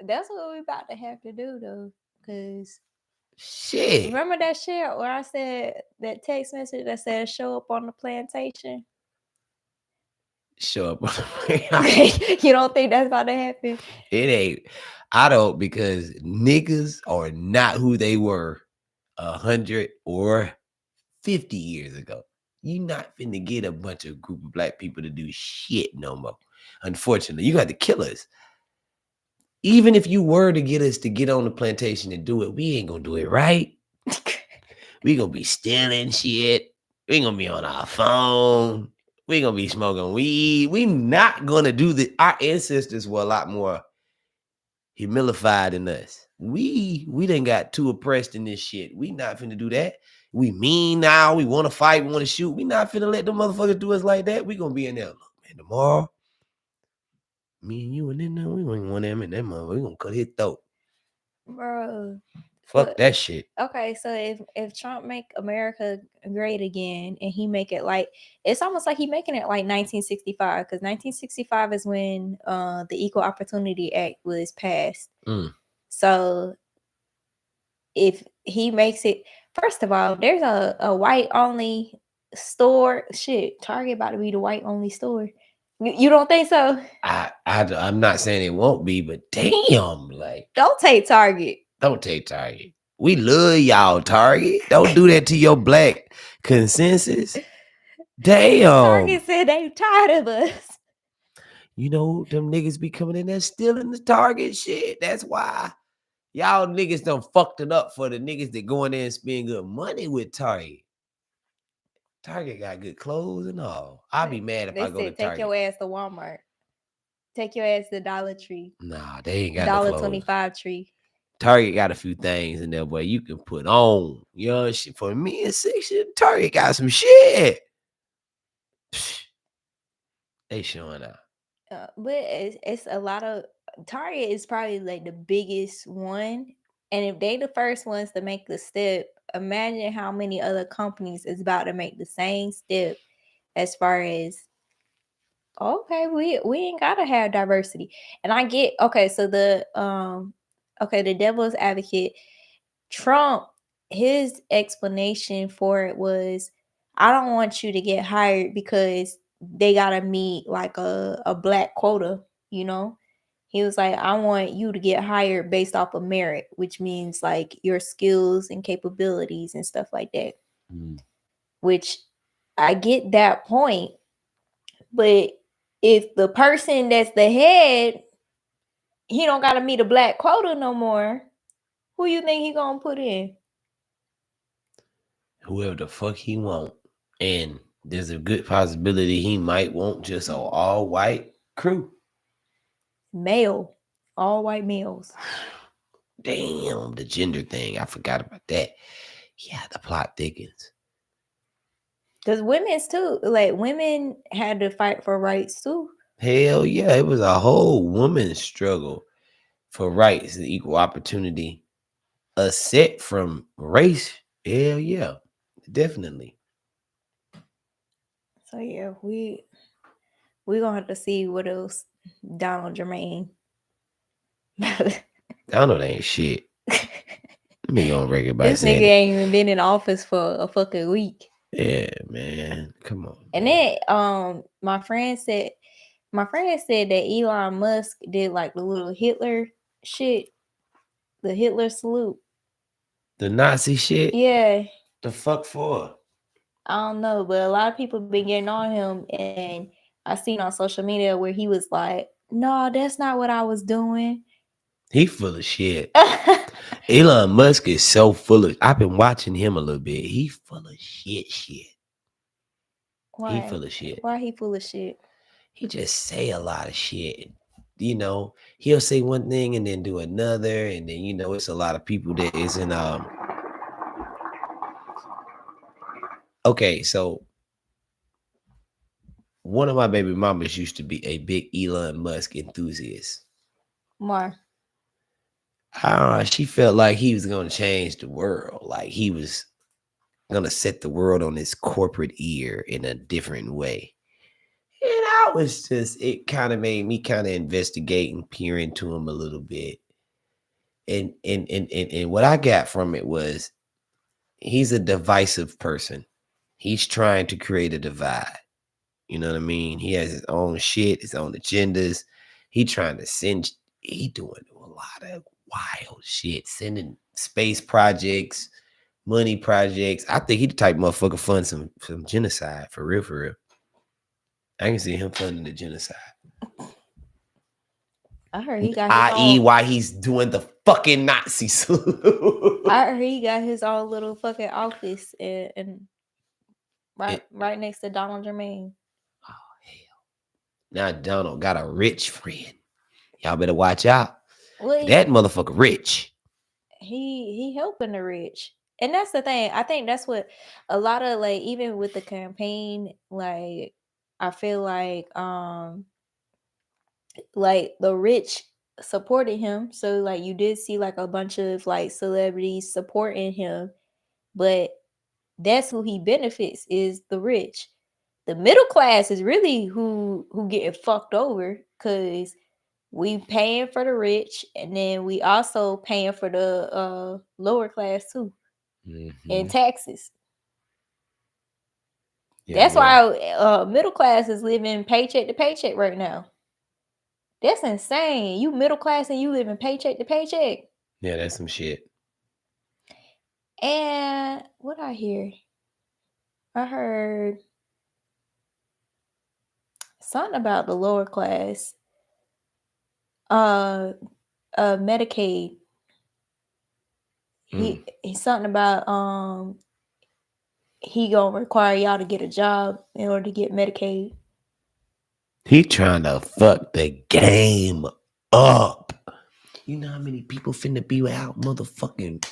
That's what we about to have to do though. Cause Shit. remember that shit where I said that text message that said show up on the plantation? Show up. You don't think that's about to happen? It ain't. I don't, because niggas are not who they were 100 or 50 years ago. You not finna get a bunch of group of black people to do shit no more. Unfortunately, you got to kill us. Even if you were to get us to get on the plantation and do it, we ain't gonna do it right. We gonna be stealing shit. We gonna be on our phone. We gonna be smoking weed. We not gonna do the. Our ancestors were a lot more humilified than us. We done got too oppressed in this shit. We not finna do that. We mean now. We want to fight. We want to shoot. We not finna let them motherfuckers do us like that. We gonna be in there. Look, man, tomorrow, me and you and then we gonna want them in that motherfucker. We gonna cut his throat. Bro. Fuck that shit. Okay, so if Trump make America great again and he make it like, it's almost like he making it like 1965, because 1965 is when the Equal Opportunity Act was passed. So if he makes it, first of all, there's a white only store. Shit, Target about to be the white only store. You don't think so? I'm not saying it won't be, but damn, like, don't take Target. Don't take Target. We love y'all, Target. Don't do that to your black consensus. Damn. Target said they tired of us. You know, them niggas be coming in there stealing the Target shit. That's why y'all niggas done fucked it up for the niggas that go in there and spend good money with Target. Target got good clothes and all. I'll be mad if I go to Target. Take your ass to Walmart. Take your ass to Dollar Tree. Nah, they ain't got no clothes. $1.25 tree. Target got a few things in there, boy, you can put on. You know, shit. For me and section, Target got some shit. They showing out. But it's a lot of, Target is probably like the biggest one. And if they the first ones to make the step, imagine how many other companies is about to make the same step as far as, okay, we ain't gotta have diversity. And I get, okay, so the devil's advocate, Trump, his explanation for it was, I don't want you to get hired because they gotta meet like a black quota, you know? He was like, I want you to get hired based off of merit, which means like your skills and capabilities and stuff like that. Which I get that point. But if the person that's the head, he don't gotta meet a black quota no more, who you think he gonna put in? Whoever the fuck he want. And There's a good possibility he might want just an all white crew. Male, all white males. Damn, the gender thing. I forgot about that. Yeah, the plot thickens. Because women's too, like women had to fight for rights too. Hell yeah, it was a whole woman's struggle for rights and equal opportunity, aside from race. Hell yeah, definitely. So yeah, we gonna have to see what else Donald Jermaine. Donald ain't shit. Let me go on record by This nigga saying it. ain't even been in office for a fucking week. Yeah, man. Come on, And man. then my friend said that Elon Musk did like the little Hitler shit, the Hitler salute. The Nazi shit. Yeah, The fuck for? I don't know, but a lot of people been getting on him, and I seen on social media where he was like, "No, that's not what I was doing." He full of shit. Elon Musk is so full of. I've been watching him a little bit. He full of shit. Shit. He Why? full of shit. Why he full of shit? He just say a lot of shit. You know, he'll say one thing and then do another, and then it's a lot of people that isn't. Okay, so one of my baby mamas used to be a big Elon Musk enthusiast. Why? She felt like he was gonna change the world, like he was gonna set the world on its corporate ear in a different way. And I was just, it kind of made me kind of investigate and peer into him a little bit. And what I got from it was he's a divisive person. He's trying to create a divide. You know what I mean? He has his own shit, his own agendas. He trying to send. He doing a lot of wild shit, sending space projects, money projects. I think he the type of motherfucker fund some genocide for real, for real. I can see him funding the genocide. I heard he got his I.e., own. why he's doing the fucking Nazi salute. I heard he got his own little fucking office and right next to Donald Jermaine. Oh, hell. Now Donald got a rich friend. Y'all better watch out. Well, That motherfucker rich. he helping the rich, and that's the thing. I think that's what a lot of, like, even with the campaign, like, I feel like the rich supported him. So like you did see like a bunch of like celebrities supporting him, but that's who he benefits, is the rich. The middle class is really who getting fucked over, because we paying for the rich, and then we also paying for the lower class too, Mm-hmm. and taxes. Yeah, That's we why are. middle class is living paycheck to paycheck right now. That's insane. You middle class and you living paycheck to paycheck. Yeah, that's some shit. And what I hear, I heard something about the lower class. Uh, Medicaid. He's something about he gonna require y'all to get a job in order to get Medicaid. He trying to fuck the game up. You know how many people finna be without motherfucking.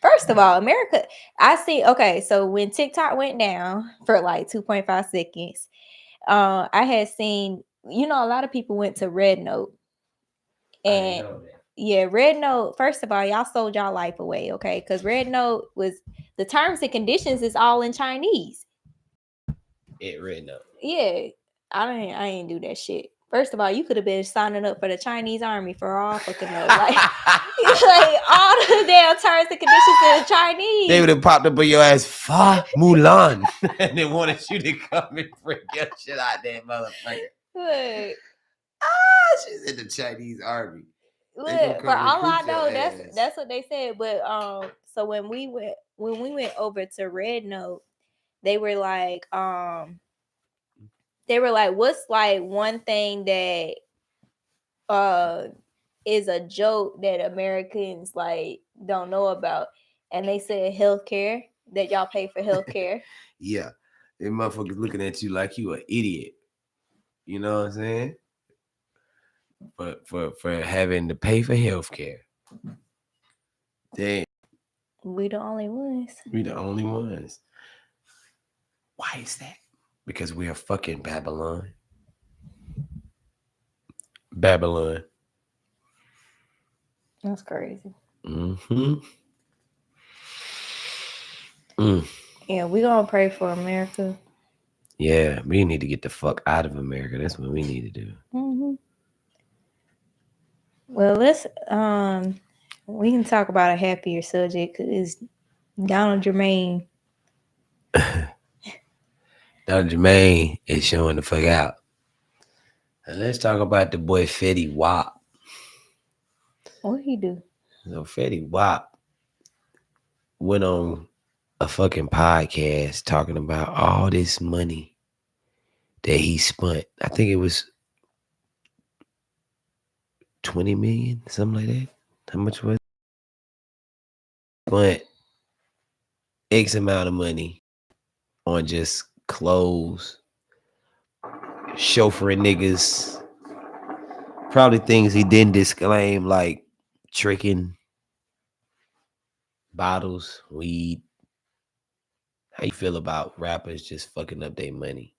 First of all, America, I see. Okay, so when TikTok went down for like 2.5 seconds, I had seen, a lot of people went to Red Note. And yeah, Red Note, first of all, y'all sold y'all life away, okay? Because Red Note was, the terms and conditions is all in Chinese. It Red Note. Yeah, I ain't do that shit. First of all, you could have been signing up for the Chinese army for all fucking know. Like, like all the damn terms and conditions in Chinese. They would have popped up on your ass, Fa Mulan. And they wanted you to come and bring your shit out there, motherfucker. Look, She's in the Chinese army. look, for all I know, that's what they said. But so when we went over to Red Note, they were like, what's like one thing that is a joke that Americans like don't know about? And they said healthcare, that y'all pay for healthcare. Yeah. Them motherfuckers looking at you like you an idiot. You know what I'm saying? For having to pay for health care. Damn, We the only ones. we the only ones. Why is that? Because we are fucking Babylon. Babylon. That's crazy. Mm-hmm. Mm. Yeah, we gonna pray for America. Yeah, we need to get the fuck out of America. That's what we need to do. Hmm. Well, we can talk about a happier subject because Donald Jermaine. Dr. Jermaine is showing the fuck out. And let's talk about the boy Fetty Wap. What he do? So Fetty Wap went on a fucking podcast talking about all this money that he spent. I think it was 20 million, something like that. How much was it? Spent X amount of money on just clothes, chauffeuring niggas, probably things he didn't disclaim, like tricking, bottles, weed. How you feel about rappers just fucking up their money?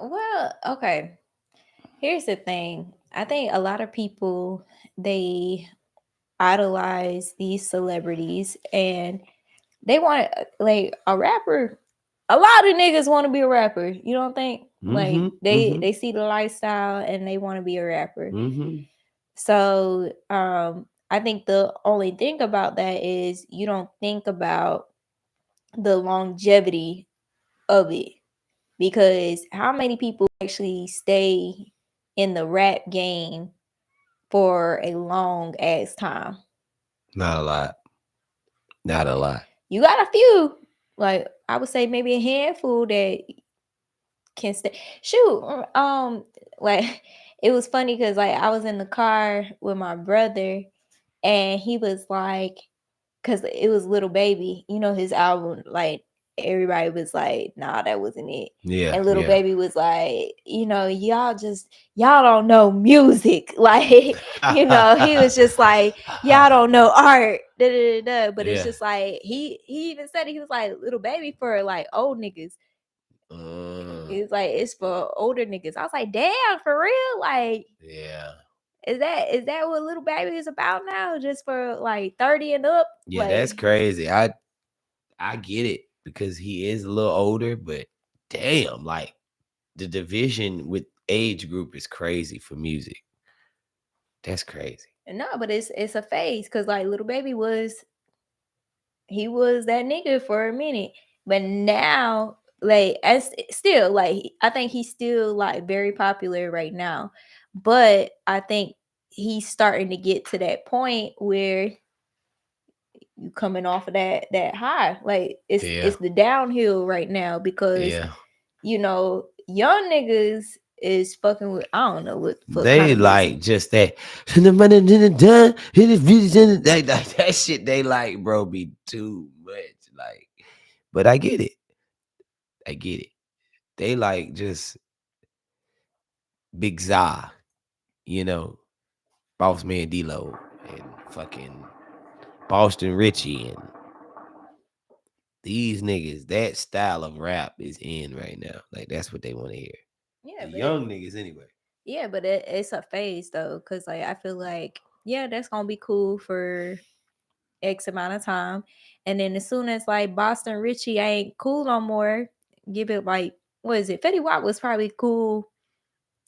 Well, okay. Here's the thing. I think a lot of people they idolize these celebrities and they want like a rapper. A lot of niggas want to be a rapper. You don't think? Like Mm-hmm. they Mm-hmm. they see the lifestyle and they want to be a rapper. Mm-hmm. So I think the only thing about that is you don't think about the longevity of it because how many people actually stay in the rap game for a long ass time? Not a lot. Not a lot. You got a few, like I would say maybe a handful that can stay. Shoot, like it was funny because like I was in the car with my brother and he was like, because it was Little Baby, you know, his album, like everybody was like, nah, that wasn't it. Yeah. And Little Yeah. Baby was like, you know, y'all don't know music. Like, you know, he was just like, y'all don't know art. Da, da, da, da. But it's Yeah. just like he even said it, he was like Little Baby for like old niggas. It's like it's for older niggas. I was like, damn, for real? Like, Yeah. is that what Little Baby is about now? Just for like 30 and up? Yeah, that's Like, crazy. I get it because he is a little older, but damn, like the division with age group is crazy for music. That's crazy. no, but it's a phase because like Little Baby he was that nigga for a minute, but now like as still like I think he's still like very popular right now, but I think he's starting to get to that point where you coming off of that high, like Yeah. it's the downhill right now because Yeah. you know young niggas is fucking with I don't know what kind They of music. like just that that shit they like, bro, be too much. Like, but I get it. I get it. They like just Big Za, you know, Boss Man D-Lo and fucking Boston Richie and these niggas, that style of rap is in right now. Like that's what they want to hear. Yeah, The but young niggas anyway. it's a phase though, because like I feel like yeah, that's gonna be cool for X amount of time, and then as soon as like Boston Richie ain't cool no more, give it like what is it? Fetty Wap was probably cool.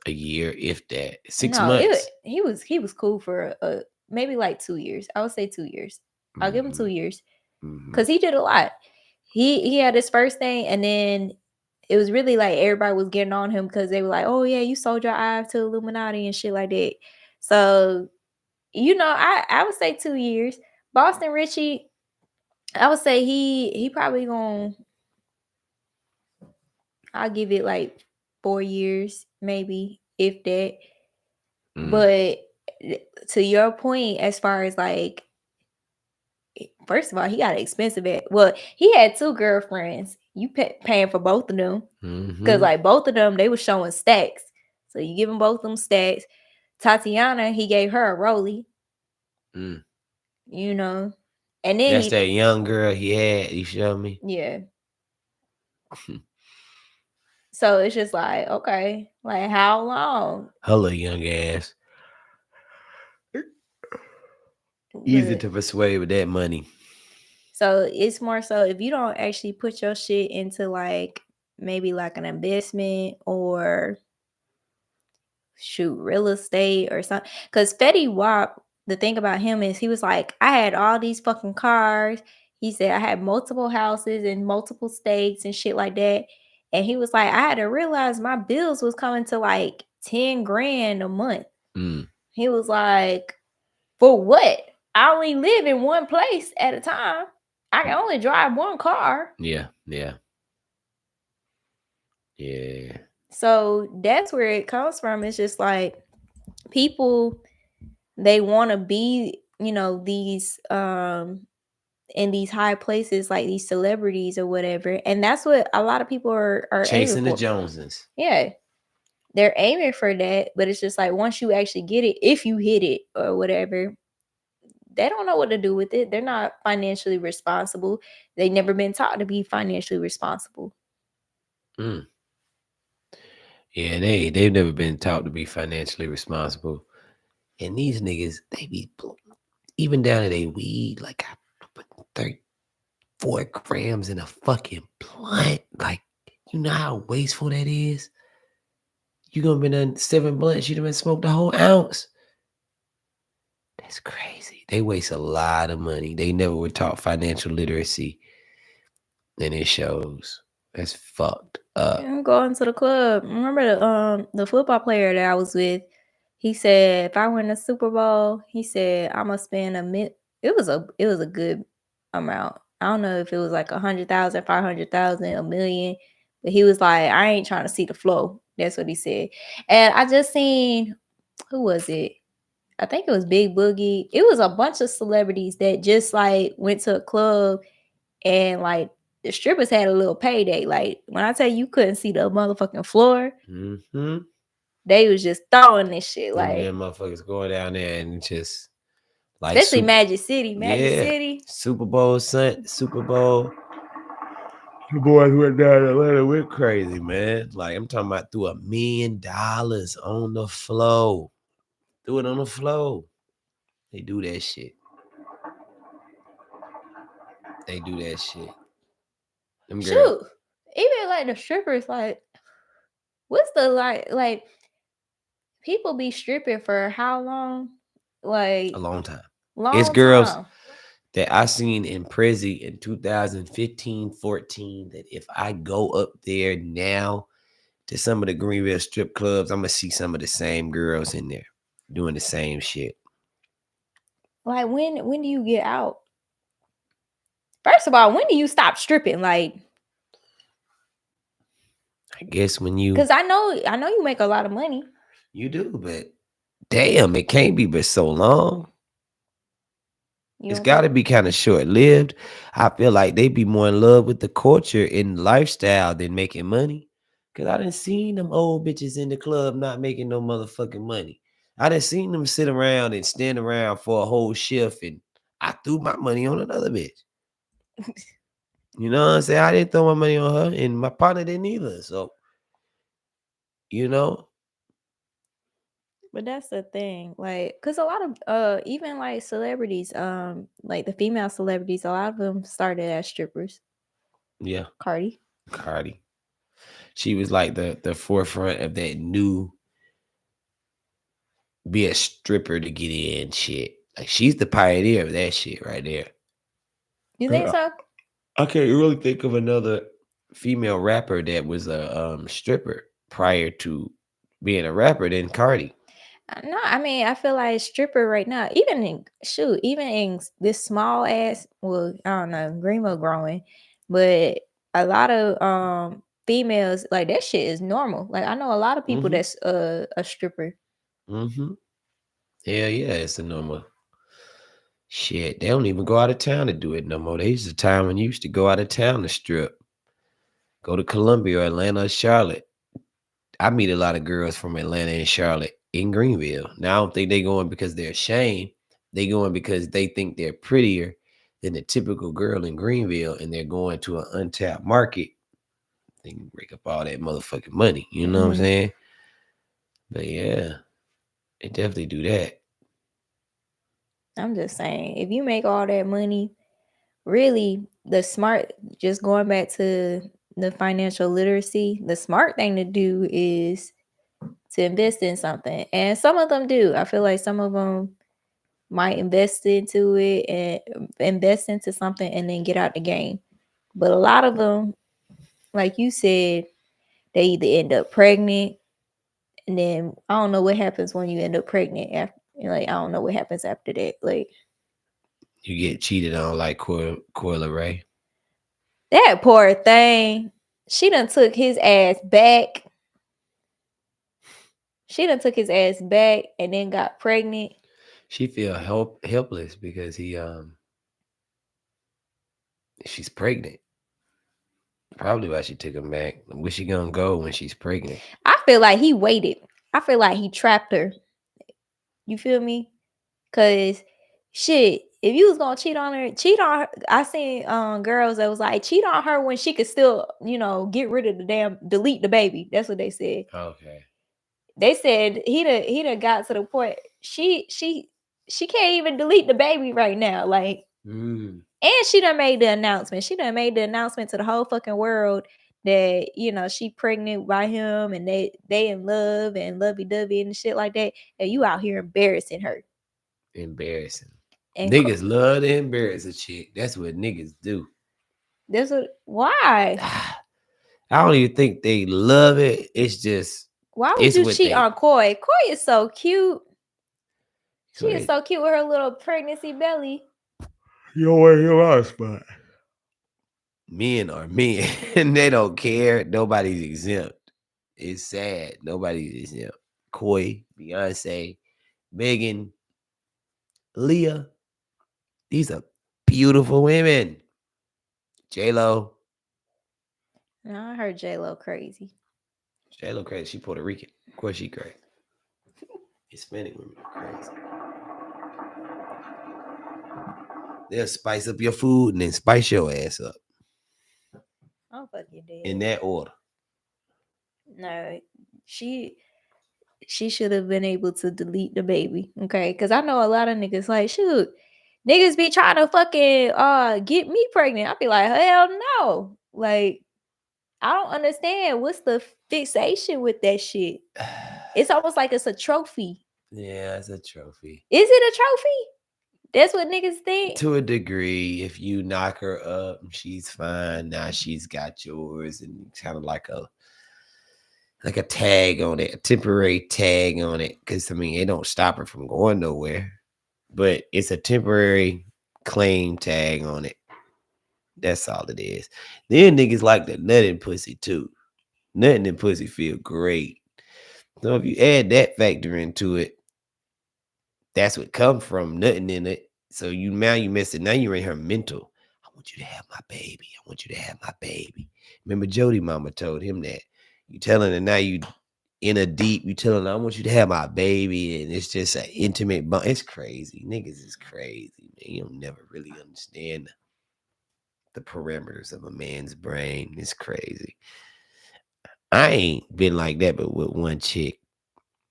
A year, if that. Six No, it months. he was cool for maybe like 2 years. I would say 2 years. I'll give him Mm-hmm. 2 years Mm-hmm. because he did a lot. He had his first thing, and then it was really like everybody was getting on him because they were like, "Oh yeah, you sold your eye to Illuminati and shit like that." So I would say 2 years. Boston Richie, I would say he probably gonna. I'll give it like 4 years, maybe if that. Mm. But to your point, as far as like, first of all, he got expensive at. Well, he had two girlfriends. You paying for both of them because Mm-hmm. like both of them they were showing stacks. So you give them both them stacks. Tatiana, he gave her a rollie, Mm. you know, and then That's he that young girl he had. You show me. yeah. So it's just like okay, like how long? Her little young ass. Easy But to persuade with that money. so it's more so if you don't actually put your shit into like maybe like an investment or shoot real estate or something. Because Fetty Wap, the thing about him is he was like, I had all these fucking cars. He said I had multiple houses in multiple states and shit like that. And he was like, I had to realize my bills was coming to like 10 grand a month. Mm. He was like, for what? I only live in one place at a time. I can only drive one car. Yeah, yeah, yeah. So that's where it comes from. It's just like people they want to be, you know, these in these high places like these celebrities or whatever. And that's what a lot of people are aiming Chasing the for. Joneses. Yeah. They're aiming for that, but it's just like once you actually get it, if you hit it or whatever, they don't know what to do with it. They're not financially responsible. They never been taught to be financially responsible. Mm. Yeah, they've never been taught to be financially responsible. And these niggas, they be even down to their weed, like I put 34 grams in a fucking blunt. Like, you know how wasteful that is? You gonna been done 7 blunts, you done been smoked a whole ounce. That's crazy. They waste a lot of money. They never were taught financial literacy, and it shows. That's fucked up. I'm going to the club. Remember the football player that I was with? He said if I win the Super Bowl, he said I'm gonna spend it was a good amount. I don't know if it was like 100,000, 500,000, a million, but he was like, I ain't trying to see the flow. That's what he said. And I just seen who was it? I think it was Big Boogie. It was a bunch of celebrities that just like went to a club and like the strippers had a little payday. Like when I tell you couldn't see the motherfucking floor, Mm-hmm. they was just throwing this shit. Them Like damn motherfuckers going down there and just like especially super. Magic City. Magic Yeah. City. Super Bowl, Super Bowl. The boys went down to Atlanta, went crazy, man. Like I'm talking about threw $1 million on the floor. Threw it on the floor. They do that shit. They do that shit. Them girls. Shoot. Even like the strippers, like what's the like people be stripping for how long? A Like long time. It's long girls time. that I seen in Prezi in 2015, 14 that if I go up there now to some of the Greenville strip clubs, I'm gonna see some of the same girls in there doing the same shit. Like when do you get out? First of all, when do you stop stripping? Like, I guess when you cause I know you make a lot of money. you do, but damn, it can't be but so long. You It's don't got think? to be kind of short lived. I feel like they be more in love with the culture and lifestyle than making money. Cause I done seen them old bitches in the club not making no motherfucking money. I done seen them sit around and stand around for a whole shift, and I threw my money on another bitch. You know what I'm saying? I didn't throw my money on her, and my partner didn't either. So, you know, But that's the thing, like, cause a lot of even like celebrities, like the female celebrities, a lot of them started as strippers. yeah, Cardi. Cardi. She was like the forefront of that new be a stripper to get in shit. Like she's the pioneer of that shit right there. You think Yeah. so? I can't really think of another female rapper that was a stripper prior to being a rapper than Cardi. No, I mean I feel like stripper right now, even in shoot, even in this small ass, well, I don't know, Greenville growing, but a lot of females like that shit is normal. Like I know a lot of people Mm-hmm. that's a stripper. Mm-hmm. Hell yeah, it's a normal shit. They don't even go out of town to do it no more. They used a time when you used to go out of town to strip. Go to Columbia or Atlanta or Charlotte. I meet a lot of girls from Atlanta and Charlotte in Greenville. Now I don't think they going because they're ashamed. They going because they think they're prettier than the typical girl in Greenville, and they're going to an untapped market. They can break up all that motherfucking money. You know what I'm Mm-hmm. saying? But yeah, they definitely do that. I'm just saying, if you make all that money, really, the smart, just going back to the financial literacy, the smart thing to do is to invest in something. And some of them do. I feel like some of them might invest into it and invest into something and then get out the game. But a lot of them, like you said, they either end up pregnant and then I don't know what happens when you end up pregnant after, like I don't know what happens after that. Like You get cheated on like Coyle Ray. that poor thing. She done took his ass back. She done took his ass back and then got pregnant. She feel helpless because she's pregnant. Probably why she took him back. Where she gonna go when she's pregnant? I feel like he waited. I feel like he trapped her. You feel me? Cause shit, if you was gonna cheat on her, cheat on her. I seen girls that was like cheat on her when she could still, get rid of the damn delete the baby. That's what they said. Okay. They said he done got to the point she can't even delete the baby right now. Like, Mm. and she done made the announcement. She done made the announcement to the whole fucking world that she pregnant by him and they in love and lovey dovey and shit like that. And you out here embarrassing her. Embarrassing. And Niggas love to embarrass a chick. That's what niggas do. that's what why? I don't even think they love it. It's just Why would it's you what cheat they on Koi? Koi is so cute. She is create. so cute with her little pregnancy belly. You know where you are, spot. Men are men, and they don't care. Nobody's exempt. It's sad. Nobody's exempt. Koi, Beyonce, Megan, Leah. These are beautiful women. J Lo. No, I heard J Lo crazy. J Lo crazy. She Puerto Rican. Of course she crazy. Hispanic women are crazy. They'll spice up your food and then spice your ass up I'm fucking in dead. that order. No, she she should have been able to delete the baby. Okay, because I know a lot of niggas like shoot. Niggas be trying to fucking get me pregnant. I be like, hell no. Like, I don't understand. What's the fixation with that shit? It's almost like it's a trophy. Yeah, it's a trophy. Is it a trophy? That's what niggas think. To a degree, if you knock her up, she's fine. Now she's got yours, and kind of like a tag on it, a temporary tag on it. Because I mean, it don't stop her from going nowhere, but it's a temporary claim tag on it. That's all it is. Then niggas like the nutting pussy too. Nutting and pussy feel great. So if you add that factor into it, that's what come from nothing in it. So you miss it. Now you're in her mental. I want you to have my baby. I want you to have my baby. Remember Jody mama told him that. You telling her now you in a deep, you telling her I want you to have my baby, and it's just an intimate bond. It's crazy. Niggas is crazy, man. You'll never really understand the parameters of a man's brain. It's crazy. I ain't been like that, but with one chick,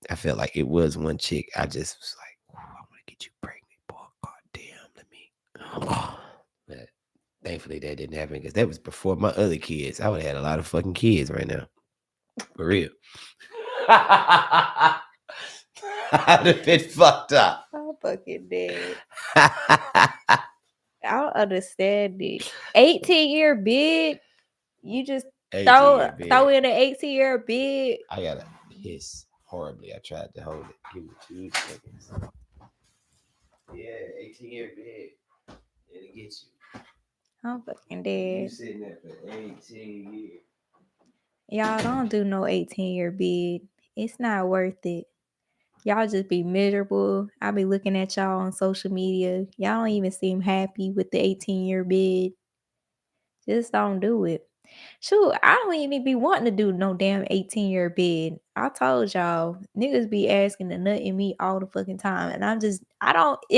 I felt like it was one chick. I just was like, I want to get you pregnant, boy. God damn, let me. But thankfully that didn't happen because that was before my other kids. I would have had a lot of fucking kids right now. For real. I'd have been fucked up. I'm fucking dead. I don't understand it. 18-year bid. You just 18 throw year bid. throw in an 18-year bid. I gotta piss horribly. I tried to hold it. Give me 2 seconds. Yeah, 18-year bid. It'll get you. I'm fucking You dead. sitting there for 18 years. Y'all don't do no 18-year bid. It's not worth it. Y'all just be miserable. I be looking at y'all on social media. Y'all don't even seem happy with the 18-year bid. Just don't do it. Shoot, I don't even be wanting to do no damn 18-year bid. I told y'all, niggas be asking to nut in me all the fucking time. And it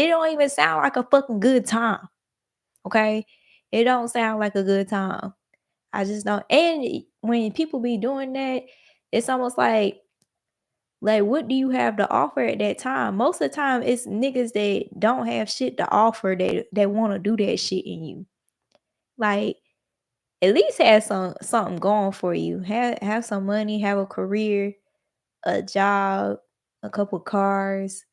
don't even sound like a fucking good time. Okay? It don't sound like a good time. I just don't. And when people be doing that, it's almost like what do you have to offer at that time? Most of the time, it's niggas that don't have shit to offer that want to do that shit in you. Like, at least have something going for you. Have some money, have a career, a job, a couple cars,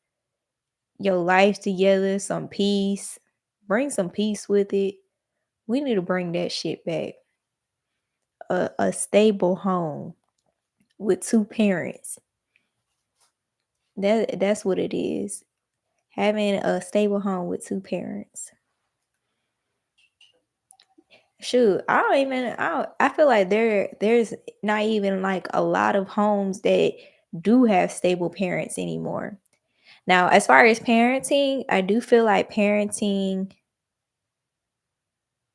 your life together, some peace. Bring some peace with it. We need to bring that shit back. A stable home with two parents. That's what it is. Having a stable home with two parents. Shoot, I feel like there's not even like a lot of homes that do have stable parents anymore. Now, as far as parenting, I do feel like parenting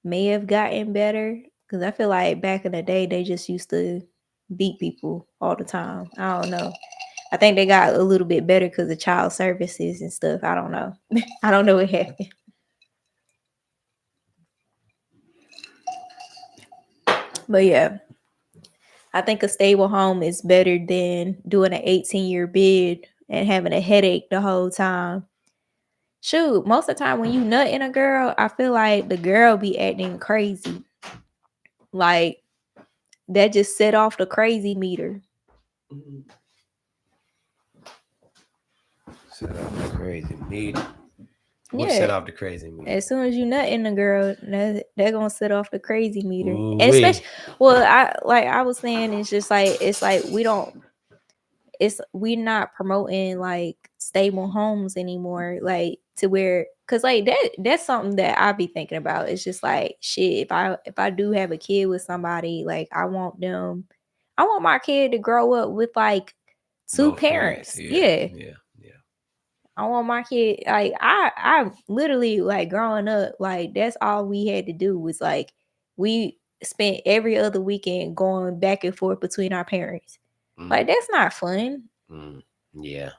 may have gotten better because I feel like back in the day they just used to beat people all the time. I don't know. I think they got a little bit better because of child services and stuff. I don't know. I don't know what happened. But yeah, I think a stable home is better than doing an 18-year bid and having a headache the whole time. Shoot, most of the time when you nut in a girl, I feel like the girl be acting crazy. Like that just set off the crazy meter. Set off the crazy meter. What Yeah. set off the crazy meter? As soon as you nut in the girl, they're gonna set off the crazy meter. Ooh And wee. especially, well, I was saying, it's like we not promoting like stable homes anymore, like to where, cause like that's something that I be thinking about. It's just like shit. If I do have a kid with somebody, like I want my kid to grow up with like two Both parents. parents. Yeah. Yeah. Yeah. Yeah. I want my kid like I literally like growing up, like that's all we had to do was like we spent every other weekend going back and forth between our parents. Mm, Like that's not fun. mm, yeah.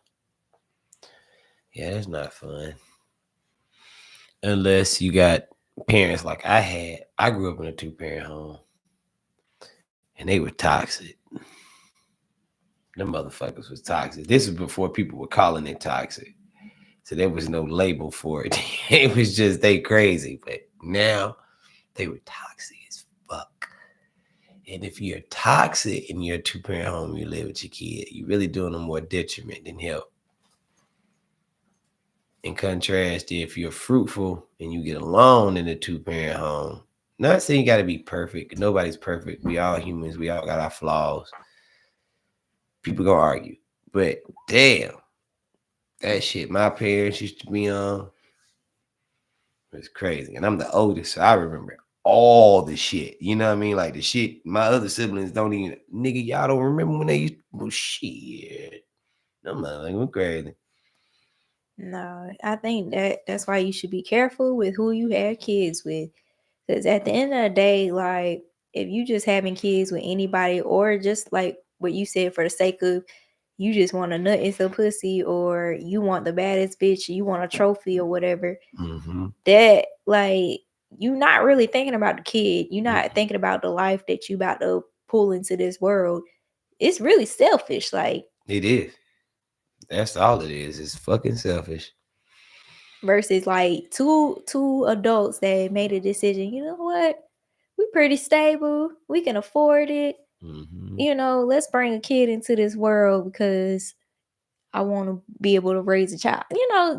Yeah, that's not fun. Unless you got parents like I had. I grew up in a 2-parent home and they were toxic. Them motherfuckers was toxic. This was before people were calling it toxic. So there was no label for it. It was just they crazy. But now they were toxic as fuck. And if you're toxic in your 2-parent home, you live with your kid, you're really doing them more detriment than help. In contrast, if you're fruitful and you get along in a 2-parent home, not saying you got to be perfect. Nobody's perfect. We all humans. We all got our flaws. People gonna argue, but damn, that shit my parents used to be on was crazy. And I'm the oldest, so I remember all the shit. You know what I mean? Like the shit my other siblings don't even, nigga, y'all don't remember when they used, well, shit. I'm like, we're crazy. No, I think that's why you should be careful with who you have kids with. Because at the end of the day, like if you just having kids with anybody, or just like what you said, for the sake of you just want a nut in some pussy, or you want the baddest bitch, you want a trophy or whatever, Mm-hmm. that like you not really thinking about the kid. You're not thinking about the life that you about to pull into this world. It's really selfish. Like It is. That's all it is. It's fucking selfish. versus like two adults that made a decision. You know what? We pretty stable. We can afford it. Mm-hmm. Let's bring a kid into this world because I want to be able to raise a child.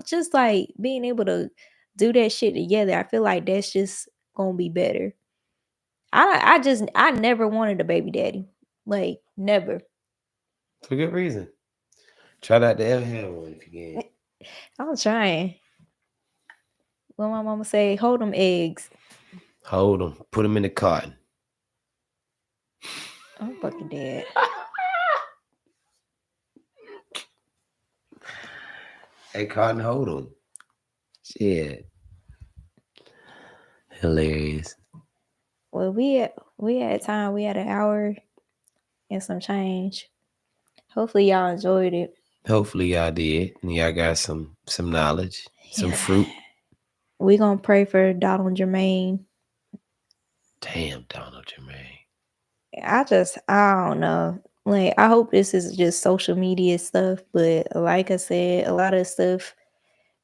Just like being able to do that shit together. I feel like that's just gonna be better. I never wanted a baby daddy. Like never. For good reason. Try not to ever have one if you can. I'm trying. What my mama say, hold them eggs. Hold them. Put them in the carton. I'm fucking dead. Hey, carton, hold them. Shit. Hilarious. Well, we had time. We had an hour and some change. Hopefully, y'all enjoyed it. Hopefully y'all did. And y'all got some knowledge, some Yeah, fruit. we gonna pray for Donald Jermaine. Damn, Donald Jermaine. I don't know. Like, I hope this is just social media stuff, but like I said, a lot of stuff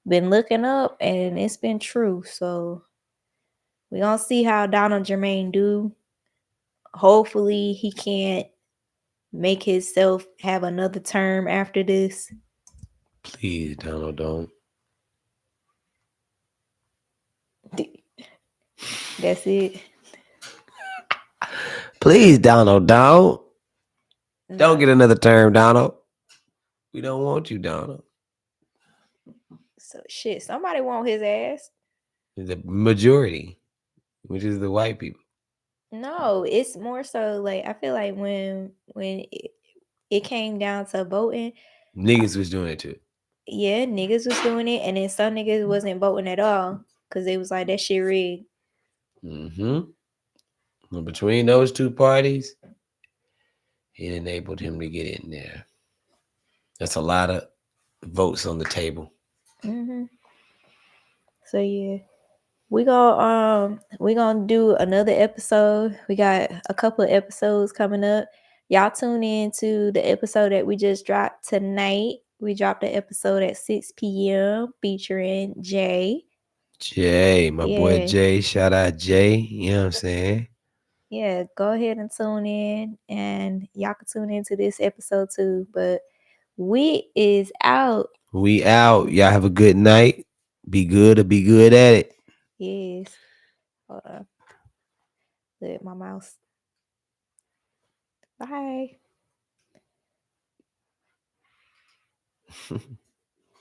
been looking up and it's been true. So we gonna see how Donald Jermaine do. Hopefully, he can't make himself have another term after this. Please, Donald, don't. That's it. Please, Donald, don't. Don't Nah. get another term, Donald. We don't want you, Donald. So shit, somebody want his ass. The majority, which is the white people. No, it's more so like I feel like when it came down to voting, Niggas was doing it too. yeah, niggas was doing it, and then some niggas wasn't voting at all because they was like that shit rigged. Mm-hmm. And between those two parties, it enabled him to get in there. That's a lot of votes on the table. So yeah, we gonna do another episode. We got a couple of episodes coming up. Y'all tune in to the episode that we just dropped tonight. We dropped the episode at 6 p.m. featuring Jay. Jay, my boy Yeah, Jay, shout out Jay. You know what I'm saying? yeah. Go ahead and tune in, and y'all can tune into this episode too. But we is out. We out. Y'all have a good night. Be good or be good at it. Yes. Hold on. Look at my mouse. Bye.